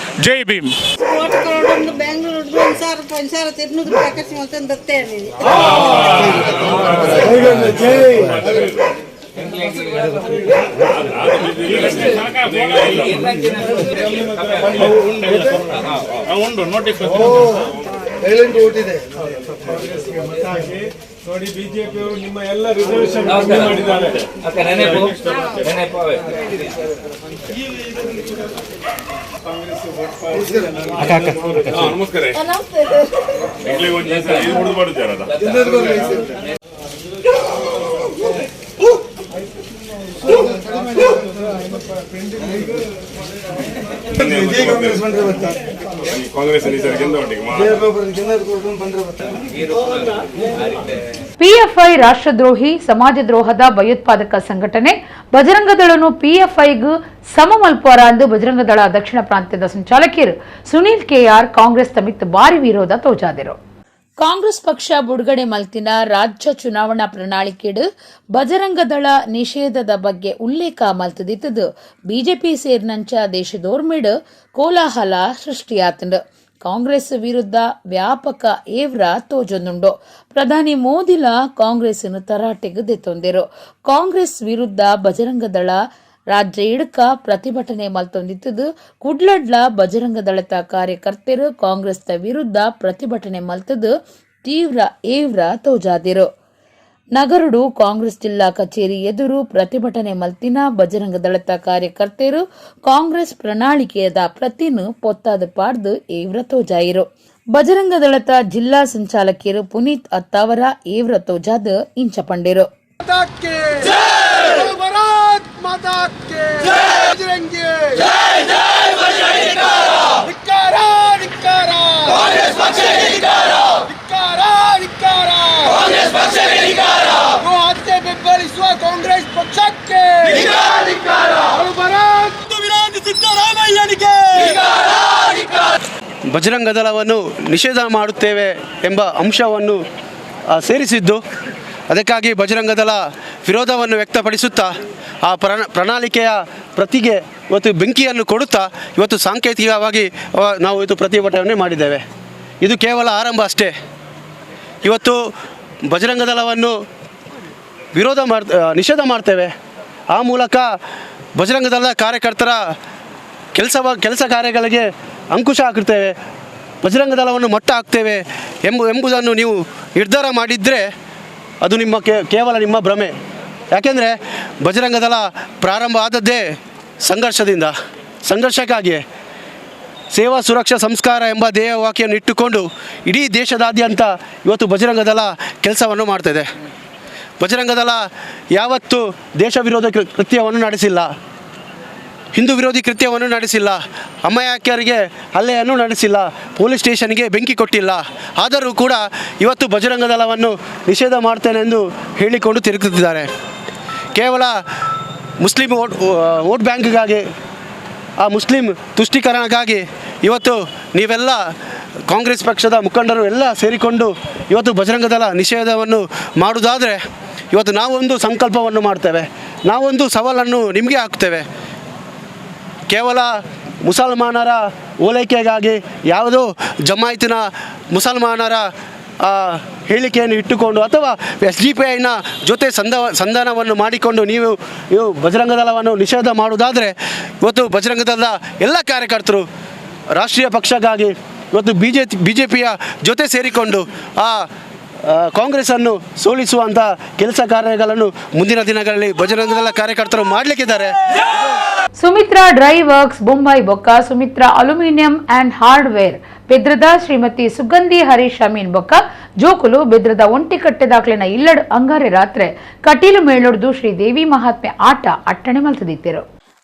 ಜೈ ಭೀಮ್. ನೋಡಿ, ಬಿಜೆಪಿಯವರು ನಿಮ್ಮ ಎಲ್ಲ ರಿಸರ್ವೇಶನ್ ಮಾಡಿದ್ದಾರೆ. ಪಿಎಫ್ಐ ರಾಷ್ಟ್ರದ್ರೋಹಿ ಸಮಾಜದ್ರೋಹದ ಭಯೋತ್ಪಾದಕ ಸಂಘಟನೆ ಬಜರಂಗದಳನು ಪಿಎಫ್ಐಗೂ ಸಮಮಲ್ಪರ ಎಂದು ಬಜರಂಗದಳ ದಕ್ಷಿಣ ಪ್ರಾಂತ್ಯದ ಸಂಚಾಲಕಿಯರು ಸುನೀಲ್ ಕೆಆರ್ ಕಾಂಗ್ರೆಸ್ ತಮಿತ್ ಭಾರಿ ವಿರೋಧ ತೋಜಾದರು. ಕಾಂಗ್ರೆಸ್ ಪಕ್ಷ ಬಿಡುಗಡೆ ಮಲ್ತಿನ ರಾಜ್ಯ ಚುನಾವಣಾ ಪ್ರಣಾಳಿಕೆಡು ಬಜರಂಗದಳ ನಿಷೇಧದ ಬಗ್ಗೆ ಉಲ್ಲೇಖ ಮಲ್ತದಿತ್ತದು ಬಿಜೆಪಿ ಸೇರಿನಂಚ ದೇಶದೋರ್ಮೆಡು ಕೋಲಾಹಲ ಸೃಷ್ಟಿಯಾತಂಡು. ಕಾಂಗ್ರೆಸ್ ವಿರುದ್ಧ ವ್ಯಾಪಕ ಏವ್ರ ತೋಜೊಂದುಂಡು. ಪ್ರಧಾನಿ ಮೋದಿಲ ಕಾಂಗ್ರೆಸ್ನು ತರಾಟೆಗೆ ದೆತ್ತೊಂದಿರು. ಕಾಂಗ್ರೆಸ್ ವಿರುದ್ಧ ಬಜರಂಗದಳ ರಾಜ್ಯ ಇಡಕ ಪ್ರತಿಭಟನೆ ಮಲ್ತೊಂದಿತ್ತದು. ಕುಡ್ಲಡ್ಲ ಬಜರಂಗದಳದ ಕಾರ್ಯಕರ್ತರು ಕಾಂಗ್ರೆಸ್ ವಿರುದ್ಧ ಪ್ರತಿಭಟನೆ ಮಲ್ತದು ತೀವ್ರ ಏವ್ರ ತೋಜಾದಿರು. ನಗರಡು ಕಾಂಗ್ರೆಸ್ ಜಿಲ್ಲಾ ಕಚೇರಿ ಎದುರು ಪ್ರತಿಭಟನೆ ಮಲ್ತಿನ ಬಜರಂಗದಳದ ಕಾರ್ಯಕರ್ತರು ಕಾಂಗ್ರೆಸ್ ಪ್ರಣಾಳಿಕೆಯದ ಪ್ರತಿನು ಪೊತ್ತಾದ ಪಾಡ್ದು ಏವ್ರ ತೋಜಾಯಿರು. ಬಜರಂಗದಳದ ಜಿಲ್ಲಾ ಸಂಚಾಲಕಿಯರು ಪುನೀತ್ ಅತ್ತಾವರ ಏವ್ರ ತೋಜಾದ ಇಂಚ ಪಂಡಿರು. ಕಾಂಗ್ರೆಸ್ ಪಕ್ಷಕ್ಕೆ ಬಜರಂಗದಳವನ್ನು ನಿಷೇಧ ಮಾಡುತ್ತೇವೆ ಎಂಬ ಅಂಶವನ್ನು ಸೇರಿಸಿದ್ದು, ಅದಕ್ಕಾಗಿ ಬಜರಂಗದಳ ವಿರೋಧವನ್ನು ವ್ಯಕ್ತಪಡಿಸುತ್ತಾ ಆ ಪ್ರಣಾಳಿಕೆಯ ಪ್ರತಿಗೆ ಇವತ್ತು ಬೆಂಕಿಯನ್ನು ಕೊಡುತ್ತಾ ಇವತ್ತು ಸಾಂಕೇತಿಕವಾಗಿ ನಾವು ಇವತ್ತು ಪ್ರತಿಭಟನೆ ಮಾಡಿದ್ದೇವೆ. ಇದು ಕೇವಲ ಆರಂಭ ಅಷ್ಟೇ. ಇವತ್ತು ಬಜರಂಗದಳವನ್ನು ನಿಷೇಧ ಮಾಡ್ತೇವೆ. ಆ ಮೂಲಕ ಬಜರಂಗದಳದ ಕಾರ್ಯಕರ್ತರ ಕೆಲಸ ಕಾರ್ಯಗಳಿಗೆ ಅಂಕುಶ ಹಾಕುತ್ತೇವೆ, ಬಜರಂಗದಳವನ್ನು ಮಟ್ಟ ಹಾಕ್ತೇವೆ ಎಂಬುದನ್ನು ನೀವು ನಿರ್ಧಾರ ಮಾಡಿದರೆ ಅದು ಕೇವಲ ನಿಮ್ಮ ಭ್ರಮೆ. ಯಾಕೆಂದರೆ ಬಜರಂಗದಳ ಪ್ರಾರಂಭ ಆದದ್ದೇ ಸಂಘರ್ಷಕ್ಕಾಗಿಯೇ. ಸೇವಾ ಸುರಕ್ಷಾ ಸಂಸ್ಕಾರ ಎಂಬ ಧ್ಯೇಯವಾಕ್ಯವನ್ನು ಇಟ್ಟುಕೊಂಡು ಇಡೀ ದೇಶದಾದ್ಯಂತ ಇವತ್ತು ಬಜರಂಗದಳ ಕೆಲಸವನ್ನು ಮಾಡ್ತಾಯಿದೆ. ಬಜರಂಗದಳ ಯಾವತ್ತೂ ದೇಶ ವಿರೋಧ ಕೃತ್ಯವನ್ನು ನಡೆಸಿಲ್ಲ, ಹಿಂದೂ ವಿರೋಧಿ ಕೃತ್ಯವನ್ನು ನಡೆಸಿಲ್ಲ, ಅಮಾಯಕರಿಗೆ ಹಲ್ಲೆಯನ್ನು ನಡೆಸಿಲ್ಲ, ಪೊಲೀಸ್ ಸ್ಟೇಷನ್ಗೆ ಬೆಂಕಿ ಕೊಟ್ಟಿಲ್ಲ. ಆದರೂ ಕೂಡ ಇವತ್ತು ಬಜರಂಗದಳವನ್ನು ನಿಷೇಧ ಮಾಡ್ತೇನೆ ಎಂದು ಹೇಳಿಕೊಂಡು ತಿರುಗುತ್ತಿದ್ದಾರೆ. ಕೇವಲ ಮುಸ್ಲಿಂ ವೋಟ್ ಬ್ಯಾಂಕ್ಗಾಗಿ, ಆ ಮುಸ್ಲಿಂ ತುಷ್ಟೀಕರಣಕ್ಕಾಗಿ ಇವತ್ತು ನೀವೆಲ್ಲ ಕಾಂಗ್ರೆಸ್ ಪಕ್ಷದ ಮುಖಂಡರು ಎಲ್ಲ ಸೇರಿಕೊಂಡು ಇವತ್ತು ಬಜರಂಗದಳ ನಿಷೇಧವನ್ನು ಮಾಡುವುದಾದರೆ ಇವತ್ತು ನಾವೊಂದು ಸಂಕಲ್ಪವನ್ನು ಮಾಡ್ತೇವೆ, ನಾವೊಂದು ಸವಾಲನ್ನು ನಿಮಗೆ ಹಾಕ್ತೇವೆ. ಕೇವಲ ಮುಸಲ್ಮಾನರ ಓಲೈಕೆಗಾಗಿ ಯಾವುದೋ ಜಮಾಯಿತಿನ ಮುಸಲ್ಮಾನರ ಹೇಳಿಕೆಯನ್ನು ಇಟ್ಟುಕೊಂಡು ಅಥವಾ SDPIನ ಜೊತೆ ಸಂಧಾನವನ್ನು ಮಾಡಿಕೊಂಡು ನೀವು ಬಜರಂಗದಳವನ್ನು ನಿಷೇಧ ಮಾಡುವುದಾದರೆ ಇವತ್ತು ಬಜರಂಗದಳದ ಎಲ್ಲ ಕಾರ್ಯಕರ್ತರು ರಾಷ್ಟ್ರೀಯ ಪಕ್ಷಕ್ಕಾಗಿ ಇವತ್ತು BJPಯ ಜೊತೆ ಸೇರಿಕೊಂಡು ಆ ಕಾಂಗ್ರೆಸ್ಸನ್ನು ಸೋಲಿಸುವಂಥ ಕೆಲಸ ಕಾರ್ಯಗಳನ್ನು ಮುಂದಿನ ದಿನಗಳಲ್ಲಿ ಬಜರಂಗದಳ ಕಾರ್ಯಕರ್ತರು ಮಾಡಲಿಕ್ಕಿದ್ದಾರೆ. ಸುಮಿತ್ರಾ ಡ್ರೈ ವರ್ಕ್ಸ್ ಬೊಂಬೈ ಬೊಕ್ಕ ಸುಮಿತ್ರಾ ಅಲ್ಯೂಮಿನಿಯಂ ಅಂಡ್ ಹಾರ್ಡ್ವೇರ್ ಬೆದ್ರದ ಶ್ರೀಮತಿ ಸುಗಂಧಿ ಹರೀಶ್ ಅಮೀನ್ ಬೊಕ್ಕ ಜೋಕುಲು ಬೆದ್ರದ ಒಂಟಿ ಕಟ್ಟೆದಾಕ್ಲಿನ ಇಲ್ಲಡ್ ಅಂಗಾರೆ ರಾತ್ರೆ ಕಟೀಲು ಮೇಳೊಡ್ದು ಶ್ರೀದೇವಿ ಮಹಾತ್ಮೆ ಆಟ ಅಟ್ಟಣೆ ಮಲ್ತದಿತ್ತೇರು.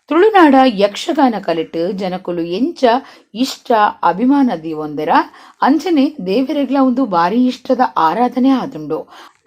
ತುಳುನಾಡ ಯಕ್ಷಗಾನ ಕಲಿಟ್ಟು ಜನಕುಲು ಎಂಚ ಇಷ್ಟ ಅಭಿಮಾನದಿ ಒಂದರ ಅಂಚನೆ ದೇವರೆಗ್ಲ ಒಂದು ಬಾರಿ ಇಷ್ಟದ ಆರಾಧನೆ ಆದುಂಡು.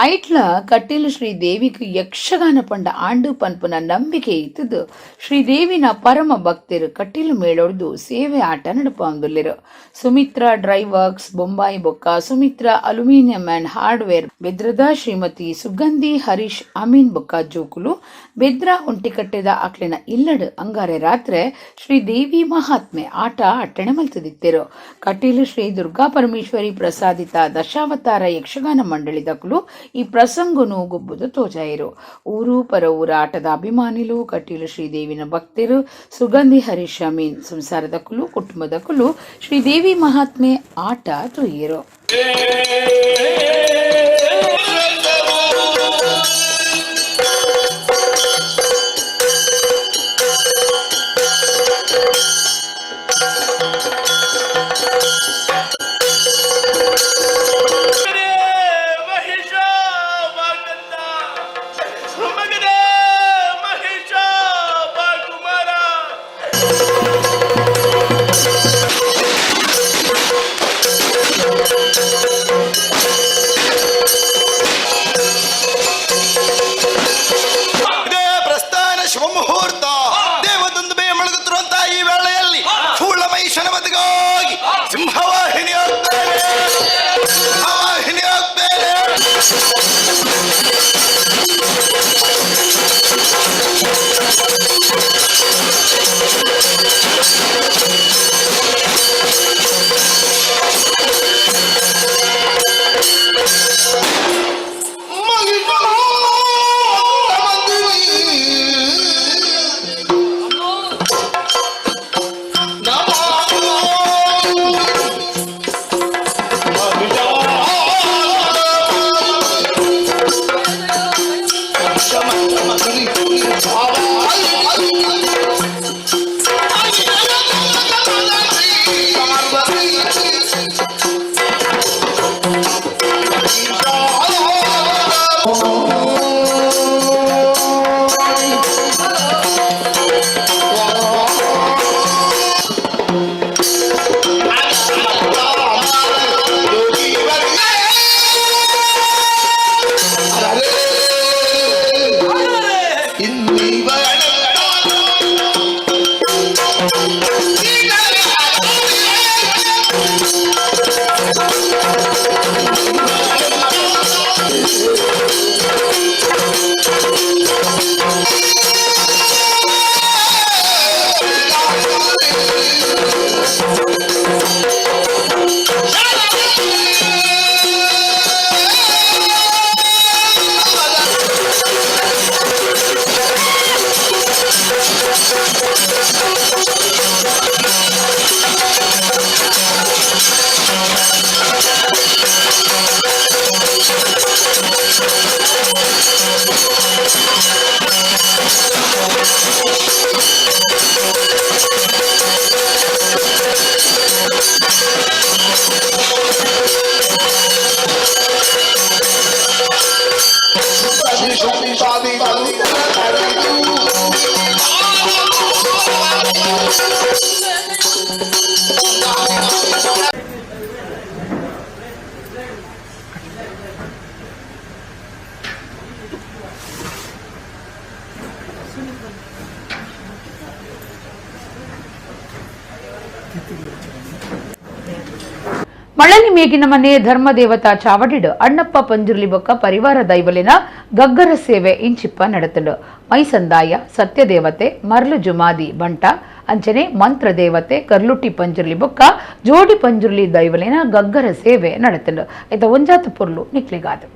ಐಟ್ಲ ಕಟೀಲು ಶ್ರೀದೇವಿಗೆ ಯಕ್ಷಗಾನ ಪಂಡ ಆಂಡು ಪನ್ಪುನ ನಂಬಿಕೆ ಇತ್ತದು ಶ್ರೀದೇವಿನ ಪರಮ ಭಕ್ತರು ಕಟೀಲು ಮೇಳೊಡ್ದು ಸೇವೆ ಆಟ ನಡಪಂದುಲ್ಲೆರು. ಸುಮಿತ್ರಾ ಡ್ರೈ ವರ್ಕ್ಸ್ ಬೊಂಬಾಯಿ ಬೊಕ್ಕ ಸುಮಿತ್ರಾ ಅಲ್ಯೂಮಿನಿಯಂ ಅಂಡ್ ಹಾರ್ಡ್ವೇರ್ ಬೆದ್ರದ ಶ್ರೀಮತಿ ಸುಗಂಧಿ ಹರೀಶ್ ಅಮೀನ್ ಬೊಕ್ಕ ಜೋಕುಲು ಬೆದ್ರ ಒಂಟಿಕಟ್ಟೆದ ಅಕ್ಲಿನ ಇಲ್ಲಡ್ ಅಂಗಾರೆ ರಾತ್ರೆ ಶ್ರೀದೇವಿ ಮಹಾತ್ಮೆ ಆಟ ಅಟ್ಟಣೆ ಮಲ್ತದಿತ್ತೇರು. ಕಟೀಲು ಶ್ರೀ ದುರ್ಗಾ ಪರಮೇಶ್ವರಿ ಪ್ರಸಾದಿತ ದಶಾವತಾರ ಯಕ್ಷಗಾನ ಮಂಡಳಿ ದಕ್ಕಲು ಈ ಪ್ರಸಂಗನು ಗೊಬ್ಬುದು ತೋಜಾಯಿರು. ಊರು ಪರ ಊರ ಆಟದ ಅಭಿಮಾನಿಲು ಕಟೀಲು ಶ್ರೀದೇವಿನ ಭಕ್ತರು ಸುಗಂಧಿ ಹರೀಶ್ ಅಮೀನ್ ಸಂಸಾರದಕ್ಕಲು ಕುಟುಂಬದಕ್ಕಲು ಶ್ರೀದೇವಿ ಮಹಾತ್ಮೆ ಆಟ ತುಯ್ಯರು. ಮಳಲಿ ಮೇಗಿನ ಮನೆ ಧರ್ಮದೇವತಾ ಚಾವಡಿಡು ಅಣ್ಣಪ್ಪ ಪಂಜುರ್ಲಿ ಬೊಕ್ಕ ಪರಿವಾರ ದೈವಲಿನ ಗಗ್ಗರ ಸೇವೆ ಇಂಚಿಪ್ಪ ನಡೆತಂಡು ಮೈಸಂದಾಯ ಸತ್ಯದೇವತೆ ಮರ್ಲು ಜುಮಾದಿ ಬಂಟ ಅಂಚನೆ ಮಂತ್ರ ದೇವತೆ ಕರ್ಲುಟ್ಟಿ ಪಂಜುರ್ಲಿ ಬೊಕ್ಕ ಜೋಡಿ ಪಂಜುರ್ಲಿ ದೈವಲಿನ ಗಗ್ಗರ ಸೇವೆ ನಡೆತಂಡು ಐತ ಒಂಜಾತು ಪೊರ್ಲು ನಿಕ್ಲಿಗಾದು.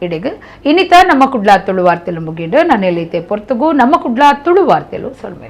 ಇಡೆಗ್ ಇನ್ನಿತ ನಮ್ಮ ಕುಡ್ಲಾ ತುಳು ವಾರ್ತೆಲು ಮುಗಿಂಡು ನಾನು ಎಲ್ಲಿತೆ ಪೊರ್ತುಗು ನಮ್ಮ ಕುಡ್ಲಾ ತುಳು ವಾರ್ತೆಲು ಸೊಲ್ಮೆ.